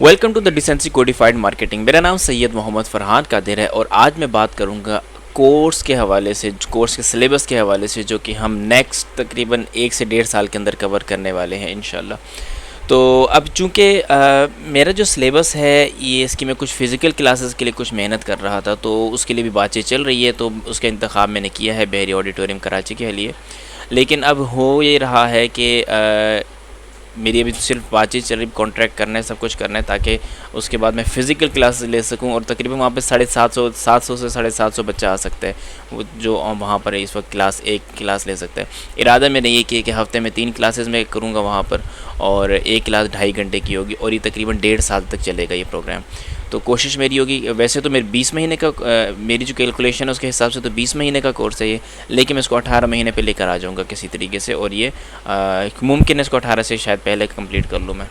Welcome to the decency codified marketing. मेरा नाम सैयद मोहम्मद फ़रहान कादिर है और आज मैं बात करूंगा कोर्स के हवाले से, कोर्स के सिलेबस के हवाले से, जो कि हम नेक्स्ट तकरीबन 1 से 1.5 साल के अंदर कवर करने वाले हैं इंशाल्लाह। तो अब चूँकि मेरा जो सिलेबस है ये, इसकी मैं कुछ फ़िज़िकल क्लासेस के लिए कुछ मेहनत कर रहा था, तो उसके लिए भी बातचीत चल रही है, तो उसका इंतखाब मैंने किया है बहरी ऑडिटोरियम कराची के लिए। लेकिन अब हो ये रहा है कि मेरी अभी सिर्फ बातचीत चल रही, कॉन्ट्रैक्ट करना है, सब कुछ करना है, ताकि उसके बाद मैं फ़िज़िकल क्लासेस ले सकूं। और तकरीबन वहाँ पे 750 से 750 बच्चा आ सकता है, वो जो वहाँ पर इस वक्त एक क्लास ले सकता है। इरादा मैंने ये किया कि हफ़्ते में 3 क्लासेस मैं करूँगा वहाँ पर, और एक क्लास 2.5 घंटे की होगी, और ये तकरीबन 1.5 साल तक चलेगा ये प्रोग्राम। तो कोशिश मेरी होगी, वैसे तो मेरे 20 महीने का मेरी जो कैलकुलेशन है उसके हिसाब से तो 20 महीने का कोर्स है ये, लेकिन मैं इसको 18 महीने पे लेकर आ जाऊँगा किसी तरीके से, और ये मुमकिन है इसको 18 से शायद पहले कंप्लीट कर लूँ मैं।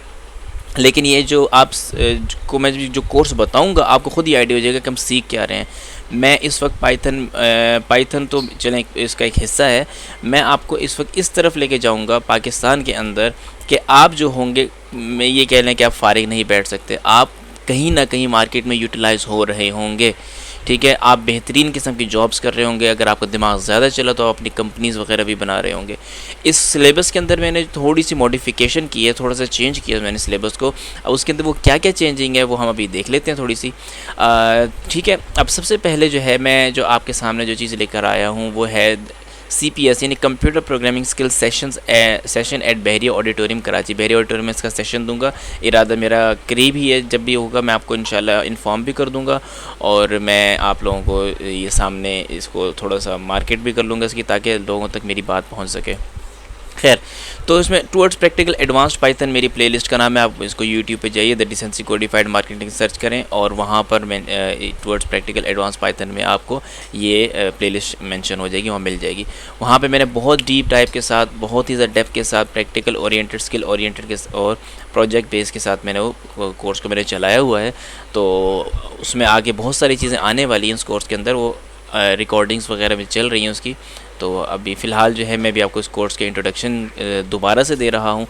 लेकिन ये जो आप को मैं जो कोर्स बताऊंगा, आपको खुद ही आइडिया हो जाएगा कि हम सीख क्या रहे हैं। मैं इस वक्त पाइथन तो चलें इसका एक हिस्सा है, मैं आपको इस वक्त इस तरफ लेके जाऊंगा पाकिस्तान के अंदर कि आप जो होंगे, मैं ये कह लें कि आप फारिग नहीं बैठ सकते, आप कहीं ना कहीं मार्केट में यूटिलाइज़ हो रहे होंगे। ठीक है, आप बेहतरीन किस्म की जॉब्स कर रहे होंगे, अगर आपका दिमाग ज़्यादा चला तो आप अपनी कंपनीज़ वगैरह भी बना रहे होंगे। इस सिलेबस के अंदर मैंने थोड़ी सी मॉडिफिकेशन की है, थोड़ा सा चेंज किया मैंने सिलेबस को। अब उसके अंदर वो क्या क्या चेंजिंग है वो हम अभी देख लेते हैं थोड़ी सी। ठीक है, अब सबसे पहले जो है, मैं जो आपके सामने जो चीज़ लेकर आया हूँ वो है CPS यानी computer programming skill session at Bahria auditorium Karachi. Bahria auditorium में इसका सेशन दूंगा। इरादा मेरा करीब ही है, जब भी होगा मैं आपको इंशाल्लाह इन्फॉर्म भी कर दूंगा, और मैं आप लोगों को ये सामने इसको थोड़ा सा मार्केट भी कर लूँगा इसकी, ताकि लोगों तक मेरी बात पहुँच सके। खैर, तो इसमें टुवर्ड्स प्रैक्टिकल एडवांस्ड पाइथन मेरी प्लेलिस्ट का नाम है। आप इसको यूट्यूब पे जाइए, the decency codified marketing search करें, और वहाँ पर मैं टुवर्ड्स प्रैक्टिकल एडवांस पाइथन में आपको ये प्लेलिस्ट मेंशन हो जाएगी, वहाँ मिल जाएगी। वहाँ पे मैंने बहुत डीप टाइप के साथ, बहुत ही ज़्यादा डेप्थ के साथ, प्रैक्टिकल ओरिएंटेड, स्किल ओरिएंटेड के और प्रोजेक्ट बेस के साथ मैंने वो कोर्स को मैंने चलाया हुआ है। तो उसमें आगे बहुत सारी चीज़ें आने वाली हैं उस कोर्स के अंदर, वो रिकॉर्डिंग्स वगैरह भी चल रही हैं उसकी। तो अभी फ़िलहाल जो है मैं भी आपको इस कोर्स के इंट्रोडक्शन दोबारा से दे रहा हूँ।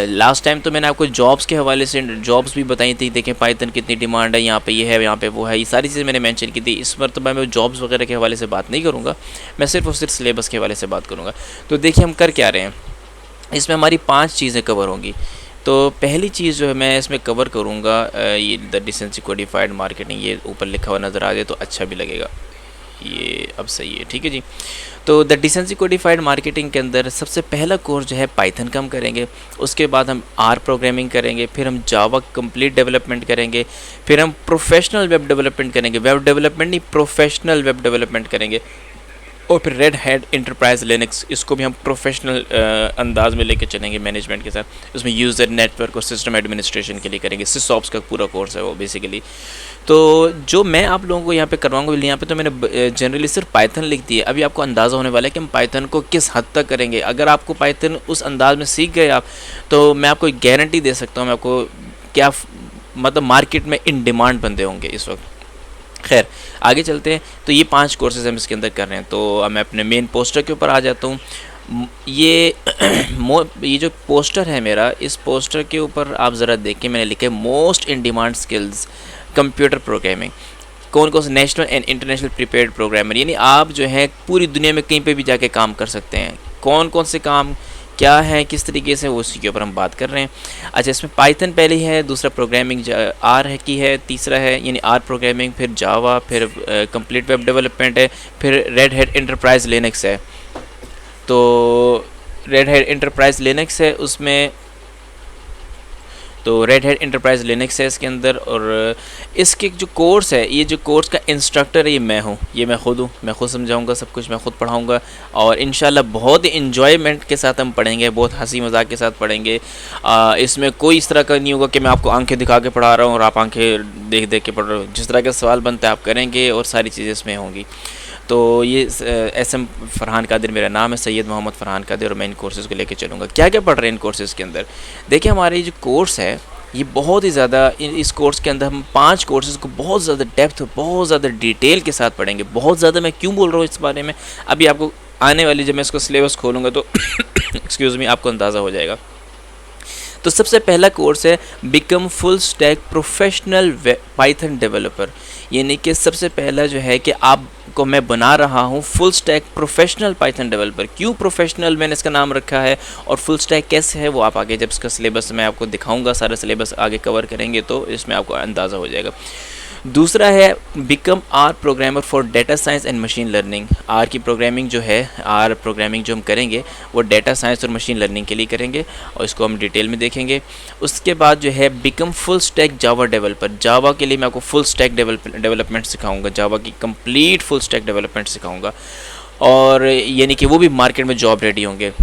लास्ट टाइम तो मैंने आपको जॉब्स के हवाले से जॉब्स भी बताई थी, देखें पाइथन कितनी डिमांड है, यहाँ पे ये है, यहाँ पे वो है, ये सारी चीज़ें मैंने मेंशन की थी। इस मरतबा मैं जॉब्स वगैरह के हवाले से बात नहीं करूँगा, मैं सिर्फ और सिर्फ सिलेबस के हवाले से बात करूँगा। तो देखिए हम कर क्या रहे हैं, इसमें हमारी 5 चीज़ें कवर होंगी। तो पहली चीज़ जो है मैं इसमें कवर करूँगा, ये द डिसेंसी कोडिफाइड मार्केटिंग, ये ऊपर लिखा हुआ नज़र आ जाए तो अच्छा भी लगेगा। ये अब सही है, ठीक है जी। तो द डिसेंसी कोडिफाइड मार्केटिंग के अंदर सबसे पहला कोर्स जो है पाइथन का हम करेंगे, उसके बाद हम आर प्रोग्रामिंग करेंगे, फिर हम जावा कंप्लीट डेवलपमेंट करेंगे, फिर हम प्रोफेशनल वेब डेवलपमेंट करेंगे, वेब डेवलपमेंट नहीं प्रोफेशनल वेब डेवलपमेंट करेंगे, और फिर रेड हैट इंटरप्राइज लिनक्स, इसको भी हम प्रोफेशनल अंदाज में लेके चलेंगे मैनेजमेंट के साथ। उसमें यूज़र नेटवर्क और सिस्टम एडमिनिस्ट्रेशन के लिए करेंगे, सिसऑप्स का पूरा कोर्स है वो बेसिकली। तो जो मैं आप लोगों को यहाँ पे करवाऊंगा, यहाँ पे तो मैंने जनरली सिर्फ पाइथन लिख दी है। अभी आपको अंदाज़ा होने वाला है कि हम पाइथन को किस हद तक करेंगे। अगर आपको पाइथन उस अंदाज में सीख गए आप, तो मैं आपको एक गारंटी दे सकता हूँ, मैं आपको क्या मतलब मार्केट में इन डिमांड बंदे होंगे इस वक्त। खैर, आगे चलते हैं। तो ये 5 कोर्सेज हम इसके अंदर कर रहे हैं। तो अब मैं अपने मेन पोस्टर के ऊपर आ जाता हूँ। ये ये जो पोस्टर है मेरा, इस पोस्टर के ऊपर आप ज़रा देखिए, मैंने लिखा है most in demand skills computer programming. कौन कौन से national and international prepared programmer, यानी आप जो है पूरी दुनिया में कहीं पे भी जाके काम कर सकते हैं। कौन कौन से काम क्या है, किस तरीके से, वो उसी के ऊपर हम बात कर रहे हैं। अच्छा, इसमें पाइथन पहले है, दूसरा प्रोग्रामिंग आर है की है, तीसरा है यानी आर प्रोग्रामिंग, फिर जावा, फिर कंप्लीट वेब डेवलपमेंट है, फिर रेड हैट इंटरप्राइज लिनक्स है। तो रेड हैट इंटरप्राइज लिनक्स है उसमें, तो रेड हैट इंटरप्राइज लिनक्स है इसके अंदर। और इसके जो कोर्स है, ये जो कोर्स का इंस्ट्रक्टर है ये मैं हूँ, ये मैं खुद हूँ, मैं खुद समझाऊँगा, सब कुछ मैं खुद पढ़ाऊँगा, और इंशाल्लाह बहुत ही इन्जॉयमेंट के साथ हम पढ़ेंगे, बहुत हंसी मजाक के साथ पढ़ेंगे। इसमें कोई इस तरह का नहीं होगा कि मैं आपको आंखें दिखा के पढ़ा रहा हूँ और आप आंखें देख देख के पढ़ रहे हो। जिस तरह का सवाल बनता है आप करेंगे, और सारी चीज़ें इसमें होंगी। तो ये SM फ़रहान कादिर मेरा नाम है, सैयद मोहम्मद फ़रहान कादिर, और मैं इन कोर्सेज़ को लेके चलूँगा। क्या क्या पढ़ रहे हैं इन कोर्सेज़ के अंदर, देखिए हमारे जो कोर्स है ये बहुत ही ज़्यादा, इस कोर्स के अंदर हम 5 कोर्सेज़ को बहुत ज़्यादा डेप्थ, बहुत ज़्यादा डिटेल के साथ पढ़ेंगे। बहुत ज़्यादा मैं क्यों बोल रहा हूँ इस बारे में, अभी आपको आने वाली जब मैं इसको सिलेबस खोलूँगा तो एक्सक्यूज़ मी, आपको अंदाज़ा हो जाएगा। तो सबसे पहला कोर्स है become full stack professional Python developer, यानी कि सबसे पहला जो है कि आपको मैं बना रहा हूँ full stack professional Python developer. क्यों प्रोफेशनल मैंने इसका नाम रखा है और फुल स्टैक कैसे है वो आप आगे जब इसका सिलेबस मैं आपको दिखाऊंगा, सारा सिलेबस आगे कवर करेंगे तो इसमें आपको अंदाज़ा हो जाएगा। दूसरा है become R programmer for data science and machine learning. R की प्रोग्रामिंग जो है, आर प्रोग्रामिंग जो हम करेंगे वो डेटा साइंस और मशीन लर्निंग के लिए करेंगे और इसको हम डिटेल में देखेंगे। उसके बाद जो है become full stack Java developer. Java के लिए मैं आपको फुल स्टैक डेवलपमेंट सिखाऊंगा, जावा की कंप्लीट फुल स्टैक डेवलपमेंट सिखाऊंगा और यानी कि वो भी मार्केट में जॉब रेडी होंगे।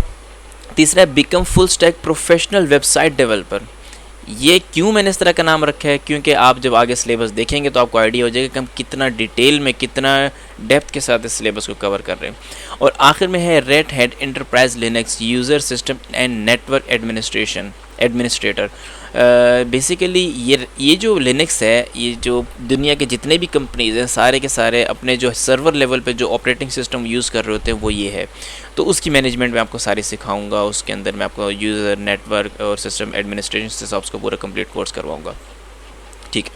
तीसरा है become full stack professional website developer. ये क्यों मैंने इस तरह का नाम रखा है, क्योंकि आप जब आगे सिलेबस देखेंगे तो आपको आइडिया हो जाएगा कि हम कितना डिटेल में, कितना डेप्थ के साथ इस सिलेबस को कवर कर रहे हैं। और आखिर में है red Hat Enterprise Linux user system and network administrator. Basically ये जो लिनक्स है, ये जो दुनिया के जितने भी कंपनीज़ हैं सारे के सारे अपने जो सर्वर लेवल पे जो ऑपरेटिंग सिस्टम यूज़ कर रहे होते हैं वो ये है। तो उसकी मैनेजमेंट में आपको सारी सिखाऊंगा, उसके अंदर मैं आपको यूज़र नेटवर्क और सिस्टम एडमिनिस्ट्रेशन से आपको पूरा कंप्लीट कोर्स करवाऊंगा। ठीक है,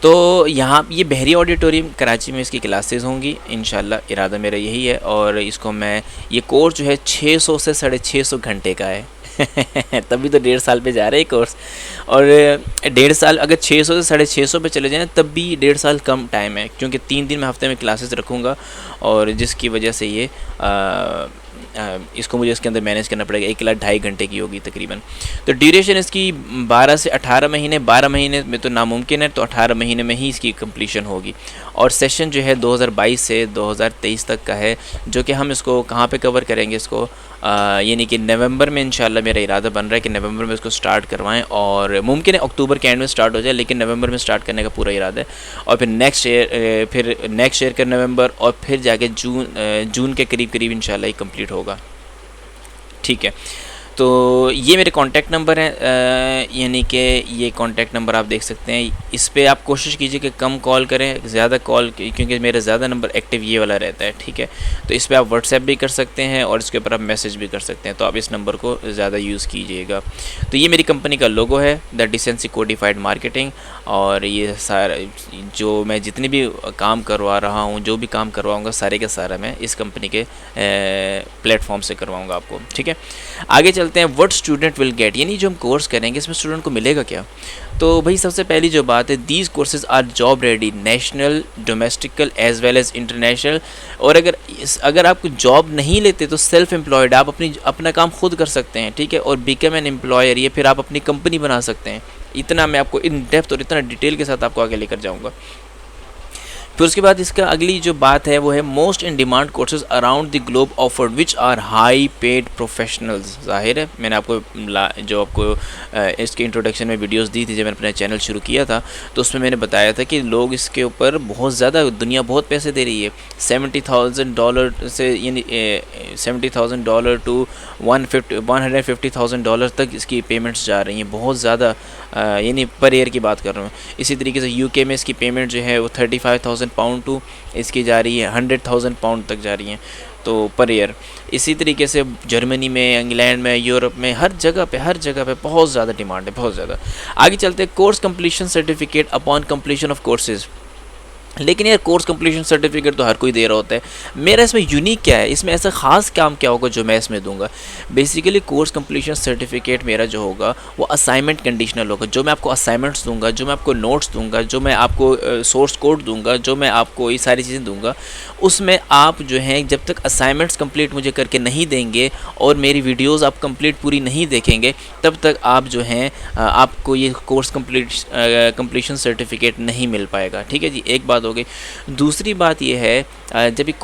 तो यहाँ ये बहरी ऑडिटोरियम कराची में इसकी क्लासेस होंगी इंशाल्लाह, इरादा मेरा यही है। और इसको मैं, ये कोर्स जो है 600 से 650 घंटे का है तभी तो 1.5 साल पे जा रहे हैं कोर्स। और 1.5 साल अगर 600 से 650 पे चले जाएँ तब भी 1.5 साल कम टाइम है, क्योंकि 3 दिन मैं हफ्ते में क्लासेस रखूँगा और जिसकी वजह से ये इसको मुझे इसके अंदर मैनेज करना पड़ेगा। 1.5 घंटे की होगी तकरीबन। तो ड्यूरेशन इसकी 12 से 18 महीने, 12 महीने में तो नामुमकिन है, तो 18 महीने में ही इसकी कंप्लीशन होगी। और सेशन जो है 2022 से 2023 तक का है, जो कि हम इसको कहाँ पे कवर करेंगे, इसको यानी कि नवंबर में इंशाल्लाह मेरा इरादा बन रहा है कि नवंबर में इसको स्टार्ट करवाएं और मुमकिन है अक्टूबर के एंड में स्टार्ट हो जाए, लेकिन नवंबर में स्टार्ट करने का पूरा इरादा है। और फिर नेक्स्ट ईयर का नवंबर और फिर जाके जून के करीब इंशाल्लाह ये कंप्लीट होगा। ठीक है, तो ये मेरे कॉन्टैक्ट नंबर हैं, यानी कि ये कॉन्टैक्ट नंबर आप देख सकते हैं। इस पर आप कोशिश कीजिए कि कम कॉल करें, ज़्यादा कॉल, क्योंकि मेरा ज़्यादा नंबर एक्टिव ये वाला रहता है। ठीक है, तो इस पर आप व्हाट्सएप भी कर सकते हैं और इसके ऊपर आप मैसेज भी कर सकते हैं, तो आप इस नंबर को ज़्यादा यूज़ कीजिएगा। तो ये मेरी कंपनी का लोगो है, द डिसेंसी कोडिफाइड मार्केटिंग। और ये सारा जो मैं जितने भी काम करवा रहा हूँ, जो भी काम करवाऊँगा, सारे का सारा मैं इस कंपनी के प्लेटफॉर्म से करवाऊँगा आपको। ठीक है, आगे चलते हैं। व्हाट स्टूडेंट विल गेट, यानी जो हम कोर्स करेंगे इसमें स्टूडेंट को मिलेगा क्या। तो भाई सबसे पहली जो बात है, these courses are job ready, national, domestical as well as international. और अगर आप जॉब नहीं लेते तो सेल्फ एम्प्लॉयड, आप अपना काम खुद कर सकते हैं। ठीक है, और बिकम एन एम्प्लॉयर, ये फिर आप अपनी कंपनी बना सकते हैं। इतना मैं आपको इन डेप्थ और इतना डिटेल के साथ आपको आगे लेकर जाऊँगा। फिर उसके बाद इसका अगली जो बात है वो है most in demand courses around the globe offered which are high paid professionals. जाहिर है मैंने आपको जो आपको इसके इंट्रोडक्शन में वीडियोस दी थी जब मैंने अपना चैनल शुरू किया था, तो उसमें मैंने बताया था कि लोग इसके ऊपर बहुत ज़्यादा, दुनिया बहुत पैसे दे रही है। $70,000 से, यानी $70,000 टू $150,000 तक इसकी पेमेंट्स जा रही हैं, बहुत ज़्यादा, यानी पर ईयर की बात कर रहा हूँ। इसी तरीके से यूके में इसकी पेमेंट जो है वो £35,000 टू इसकी जा रही है £100,000 तक जा रही हैं, तो पर ईयर। इसी तरीके से जर्मनी में, इंग्लैंड में, यूरोप में, हर जगह पे बहुत ज़्यादा डिमांड है, बहुत ज़्यादा। आगे चलते हैं। Course completion certificate upon completion of courses. लेकिन यार कोर्स कंप्लीशन सर्टिफिकेट तो हर कोई दे रहा होता है, मेरा इसमें यूनिक क्या है, इसमें ऐसा ख़ास काम क्या होगा जो मैं इसमें दूंगा। बेसिकली कोर्स कंप्लीशन सर्टिफिकेट मेरा जो होगा वो असाइनमेंट कंडीशनल होगा। जो मैं आपको असाइनमेंट्स दूंगा, जो मैं आपको नोट्स दूंगा, जो मैं आपको सोर्स कोड दूंगा, जो मैं आपको ये सारी चीज़ें दूंगा, उसमें आप जो हैं जब तक असाइनमेंट्स कंप्लीट मुझे करके नहीं देंगे और मेरी वीडियोज़ आप कंप्लीट पूरी नहीं देखेंगे, तब तक आप जो हैं आपको ये कोर्स कंप्लीशन सर्टिफिकेट नहीं मिल पाएगा। ठीक है जी, एक बात हो गई। दूसरी बात यह है, जब ये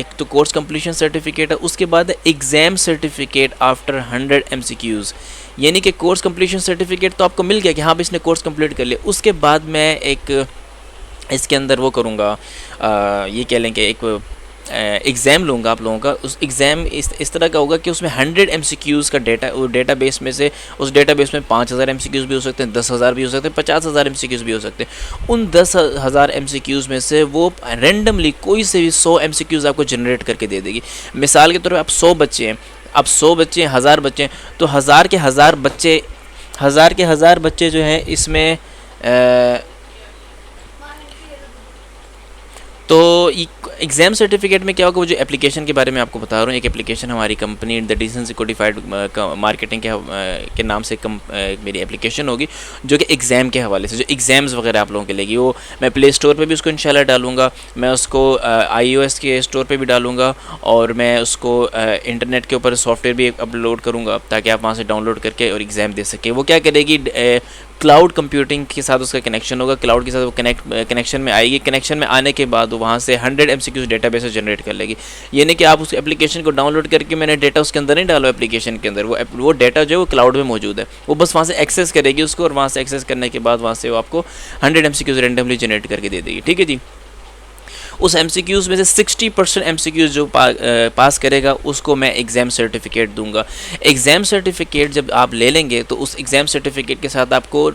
एक तो कोर्स कंप्लीशन सर्टिफिकेट है, उसके बाद एग्ज़ाम सर्टिफिकेट आफ्टर 100 MCQs, यानी कि कोर्स कंप्लीशन सर्टिफिकेट तो आपको मिल गया कि हाँ इसने कोर्स कंप्लीट कर लिया। उसके बाद मैं एक इसके अंदर वो करूँगा, ये कह लें कि एक एग्ज़ाम लूँगा आप लोगों का। उस एग्ज़ाम इस तरह का होगा कि उसमें 100 MCQs का डेटाबेस में से, उस डेटाबेस में 5,000 MCQs भी हो सकते हैं, 10,000 भी हो सकते हैं, 50,000 MCQs भी हो सकते हैं। उन 10,000 MCQs में से वो रैंडमली कोई से भी 100 MCQs आपको जनरेट करके दे देगी। मिसाल के तौर पर आप 100 बच्चे हैं, अब 100 बच्चे हैं, 1000 बच्चे हैं, तो 1000 के 1000 बच्चे जो हैं इसमें तो एग्ज़ाम सर्टिफिकेट में क्या होगा, वो जो एप्लीकेशन के बारे में आपको बता रहा हूँ, एक एप्लीकेशन हमारी company the decency codified marketing के नाम से मेरी एप्लीकेशन होगी, जो कि एग्ज़ाम के हवाले से जो एग्ज़ाम्स वगैरह आप लोगों के लेगी, वो मैं प्ले स्टोर पे भी उसको इंशाल्लाह डालूंगा, मैं उसको iOS के स्टोर पे भी डालूंगा, और मैं उसको इंटरनेट के ऊपर सॉफ्टवेयर भी अपलोड करूँगा ताकि आप वहाँ से डाउनलोड करके और एग्ज़ाम दे सकें। वो क्या करेगी, क्लाउड कंप्यूटिंग के साथ उसका कनेक्शन होगा, क्लाउड के साथ वो कनेक्शन में आएगी, कनेक्शन में आने के बाद वो वहाँ से 100 MCQs डेटाबेस जनरेट कर लेगी। यानी कि आप उस एप्लीकेशन को डाउनलोड करके मैंने डेटा उसके अंदर नहीं डाला एप्लीकेशन के अंदर, वो डेटा जो है वो क्लाउड में मौजूद है, वो बस वहाँ से एक्सेस करेगी उसको, और वहाँ से एक्सेस करने के बाद वहाँ से वो आपको 100 MCQs रेंडमली जनरेट करके दे देगी। ठीक है जी। उस MCQs में से 60% MCQs जो पास करेगा उसको मैं एग्ज़ाम सर्टिफिकेट दूंगा। एग्ज़ाम सर्टिफिकेट जब आप ले लेंगे तो उस एग्ज़ाम सर्टिफिकेट के साथ आपको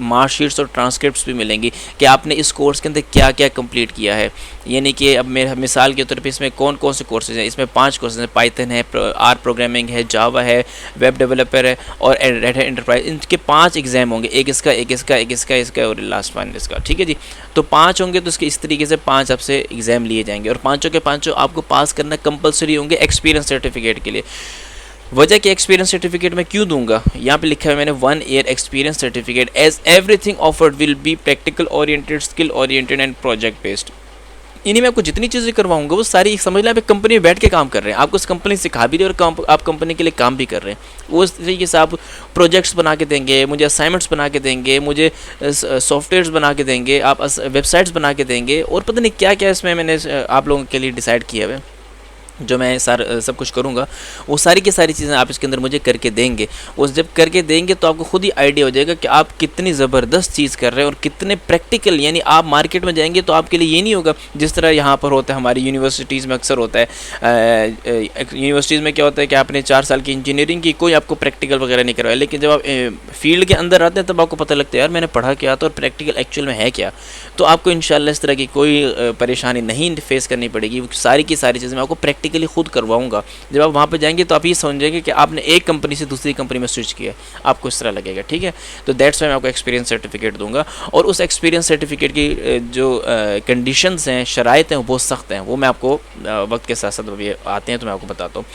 मार्कशीट्स और ट्रांसक्रिप्ट्स भी मिलेंगी कि आपने इस कोर्स के अंदर क्या क्या कंप्लीट किया है। यानी कि अब मेरे मिसाल के तौर पे इसमें कौन कौन से कोर्सेज हैं, इसमें 5 कोर्सेज हैं, पाइथन है, आर प्रोग्रामिंग है, जावा है, वेब डेवलपर है और रेड हैट एंटरप्राइज। इनके 5 एग्ज़ाम होंगे, एक इसका और लास्ट फाइनल इसका। ठीक है जी। तो 5 होंगे, तो इसके इस तरीके से 5 आपसे एग्ज़ाम लिए जाएंगे, और पाँचों के पाँचों आपको पास करना कंपलसरी होंगे एक्सपीरियंस सर्टिफिकेट के लिए। वजह कि एक्सपीरियंस सर्टिफिकेट मैं क्यों दूंगा, यहाँ पे लिखा है मैंने 1 year experience certificate as everything offered will be practical oriented, skill oriented and project based. इन्हीं में आपको जितनी चीज़ें करवाऊंगा वो सारी समझ लें आप एक कंपनी में बैठ के काम कर रहे हैं, आपको उस कंपनी सिखा भी रहे हैं और आप कंपनी के लिए काम भी कर रहे हैं। वो इस तरीके से आप प्रोजेक्ट्स बना के देंगे, मुझे असाइनमेंट्स बना के देंगे, मुझे सॉफ्टवेयर्स बना के देंगे, आप वेबसाइट्स बना के देंगे, और पता नहीं क्या क्या इसमें मैंने आप लोगों के लिए डिसाइड किया हुआ है। जो मैं सब कुछ करूँगा वो सारी की सारी चीज़ें आप इसके अंदर मुझे करके देंगे। वो जब करके देंगे तो आपको खुद ही आइडिया हो जाएगा कि आप कितनी ज़बरदस्त चीज़ कर रहे हैं और कितने प्रैक्टिकल, यानी आप मार्केट में जाएंगे तो आपके लिए ये नहीं होगा जिस तरह यहाँ पर होता है हमारी यूनिवर्सिटीज़ में अक्सर होता है। यूनिवर्सिटीज़ में क्या होता है कि आपने 4 साल की इंजीनियरिंग की, कोई आपको प्रैक्टिकल वगैरह नहीं करवाया, लेकिन जब आप फील्ड के अंदर आते हैं तब आपको पता लगता है यार मैंने पढ़ा क्या था और प्रैक्टिकल एक्चुअल में है क्या। तो आपको इंशाल्लाह इस तरह की कोई परेशानी नहीं फेस करनी पड़ेगी। सारी की सारी चीज़ें मैं आपको प्रैक्टिकली खुद करवाऊंगा। जब आप वहाँ पे जाएंगे तो आप ये समझेंगे कि आपने एक कंपनी से दूसरी कंपनी में स्विच किया, आपको इस तरह लगेगा। ठीक है, तो दैट्स वाई मैं आपको एक्सपीरियंस सर्टिफिकेट दूंगा, और उस एक्सपीरियंस सर्टिफिकेट की जो कंडीशंस हैं, शराइत हैं, वो बहुत सख्त हैं। वो मैं आपको वक्त के साथ साथ अभी आते हैं तो मैं आपको बताता हूँ।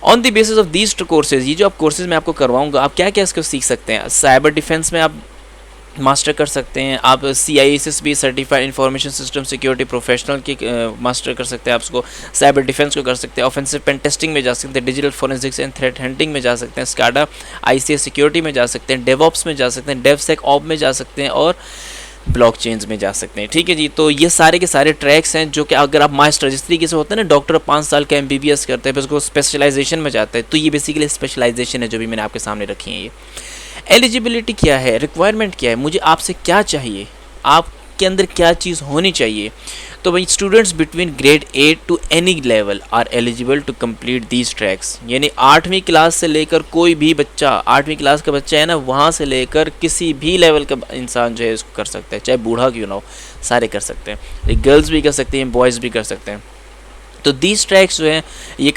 On the basis of these courses, ये जो आप कोर्सेज मैं आपको करवाऊँगा, आप क्या क्या इसको सीख सकते हैं। साइबर डिफेंस में आप मास्टर कर सकते हैं, आप CISSP certified information system security professional की मास्टर कर सकते हैं, आप उसको साइबर डिफेंस को कर सकते हैं, ऑफेंसिव पेन टेस्टिंग में जा सकते हैं, digital forensics and threat hunting में जा सकते हैं, स्काडा ICS सिक्योरिटी में जा सकते हैं, डेवऑप्स में जा सकते हैं, डेवसेकऑप में जा सकते हैं, और ब्लॉकचेन्स में जा सकते हैं। ठीक है जी। तो ये सारे के सारे ट्रैक्स हैं जो कि अगर आप मास्टर, जिस तरीके से होता है ना डॉक्टर 5 साल का MBBS करते हैं फिर उसको स्पेशलाइजेशन में जाता है, तो ये बेसिकली स्पेशलाइजेशन है जो भी मैंने आपके सामने रखी है। ये एलिजिबिलिटी क्या है, रिक्वायरमेंट क्या है, मुझे आपसे क्या चाहिए, आपके अंदर क्या चीज़ होनी चाहिए। तो भाई students between grade 8 to any level are eligible to complete these tracks, यानी 8वीं क्लास से लेकर कोई भी बच्चा, 8वीं क्लास का बच्चा है ना, वहाँ से लेकर किसी भी लेवल का इंसान जो है इसको कर सकता है, चाहे बूढ़ा क्यों ना हो, सारे कर सकते हैं। गर्ल्स भी कर सकती हैं, बॉयज़ भी कर सकते हैं। तो दीज ट्रैक्स जो हैं ये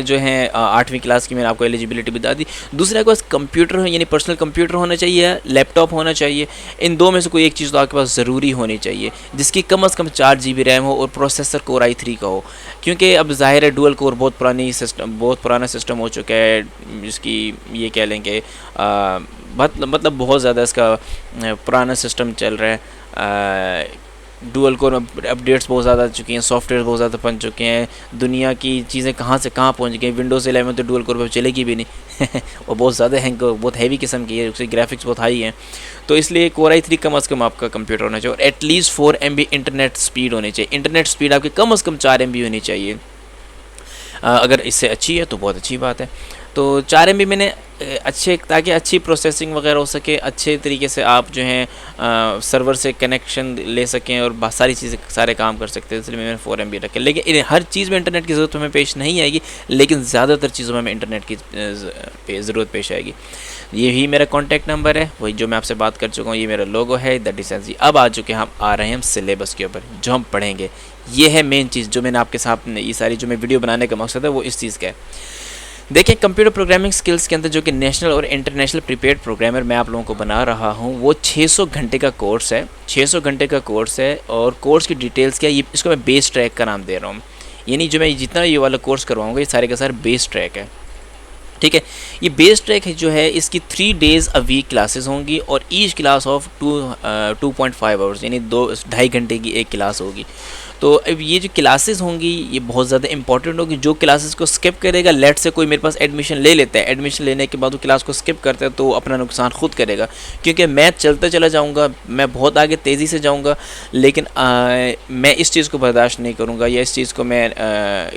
जो हैं 8वीं क्लास की मैंने आपको एलिजिबिलिटी बता दी। दूसरा के पास कंप्यूटर हो, यानी पर्सनल कंप्यूटर होना चाहिए, लैपटॉप होना चाहिए। इन दो में से कोई एक चीज़ तो आपके पास ज़रूरी होनी चाहिए, जिसकी कम से कम 4 GB रैम हो और प्रोसेसर कोर i3 का हो, क्योंकि अब ज़ाहिर है डुअल कोर बहुत पुराना सिस्टम हो चुका है, जिसकी ये कह लेंगे मतलब बहुत ज़्यादा इसका पुराना सिस्टम चल रहा है। डुअल कोर में अपडेट्स बहुत ज़्यादा आ चुकी हैं, सॉफ्टवेयर बहुत ज़्यादा बन चुके हैं, दुनिया की चीज़ें कहाँ से कहाँ पहुँच गई। विंडोज़ 11 तो डुअल कोर पर चलेगी भी नहीं और बहुत ज़्यादा बहुत हैवी किस्म की है, उसकी ग्राफिक्स बहुत हाई हैं। तो इसलिए कोर i3 कम से कम आपका कंप्यूटर होना चाहिए, और एटलीस्ट 4 MB इंटरनेट स्पीड होनी चाहिए। इंटरनेट स्पीड आपकी कम से कम 4 MB होनी चाहिए। अगर इससे अच्छी है तो बहुत अच्छी बात है। तो 4 MB मैंने ताकि अच्छी प्रोसेसिंग वगैरह हो सके, अच्छे तरीके से आप जो हैं सर्वर से कनेक्शन ले सकें और बहुत सारी चीज़ें सारे काम कर सकते हैं, इसलिए मैंने 4 MB रखे। लेकिन हर चीज़ में इंटरनेट की ज़रूरत हमें पेश नहीं आएगी, लेकिन ज़्यादातर चीज़ों में हमें इंटरनेट की ज़रूरत पेश आएगी। यही मेरा कॉन्टैक्ट नंबर है, वही जो मैं आपसे बात कर चुका हूँ, ये मेरा लोगो है द डिसेंसी। अब आ चुके हैं हम आ रहे हैं हम सिलेबस के ऊपर जो हम पढ़ेंगे। ये है मेन चीज़ जो मैंने आपके सामने, ये सारी जो मैं वीडियो बनाने का मकसद है वो इस चीज़ का है। देखिए, कंप्यूटर प्रोग्रामिंग स्किल्स के अंदर जो कि नेशनल और इंटरनेशनल प्रीपेड प्रोग्रामर मैं आप लोगों को बना रहा हूँ, वो 600 घंटे का कोर्स है। 600 घंटे का कोर्स है और कोर्स की डिटेल्स क्या है, ये इसको मैं बेस ट्रैक का नाम दे रहा हूँ। यानी जो मैं जितना ये वाला कोर्स करवाऊँगा ये सारे का सारे बेस ट्रैक है, ठीक है। ये बेस ट्रैक है जो है, इसकी 3 डेज़ अ वीक क्लासेस होंगी और ईच क्लास ऑफ 2.5 आवर्स, यानी 2.5 घंटे की एक क्लास होगी। तो अब ये जो क्लासेस होंगी ये बहुत ज़्यादा इंपॉर्टेंट होगी। जो क्लासेस को स्किप करेगा, लेट से कोई मेरे पास एडमिशन ले लेता है, एडमिशन लेने के बाद वो क्लास को स्किप करता है तो अपना नुकसान खुद करेगा, क्योंकि मैं चलता चला जाऊँगा, मैं बहुत आगे तेज़ी से जाऊँगा, लेकिन मैं इस चीज़ को बर्दाश्त नहीं करूँगा, या इस चीज़ को मैं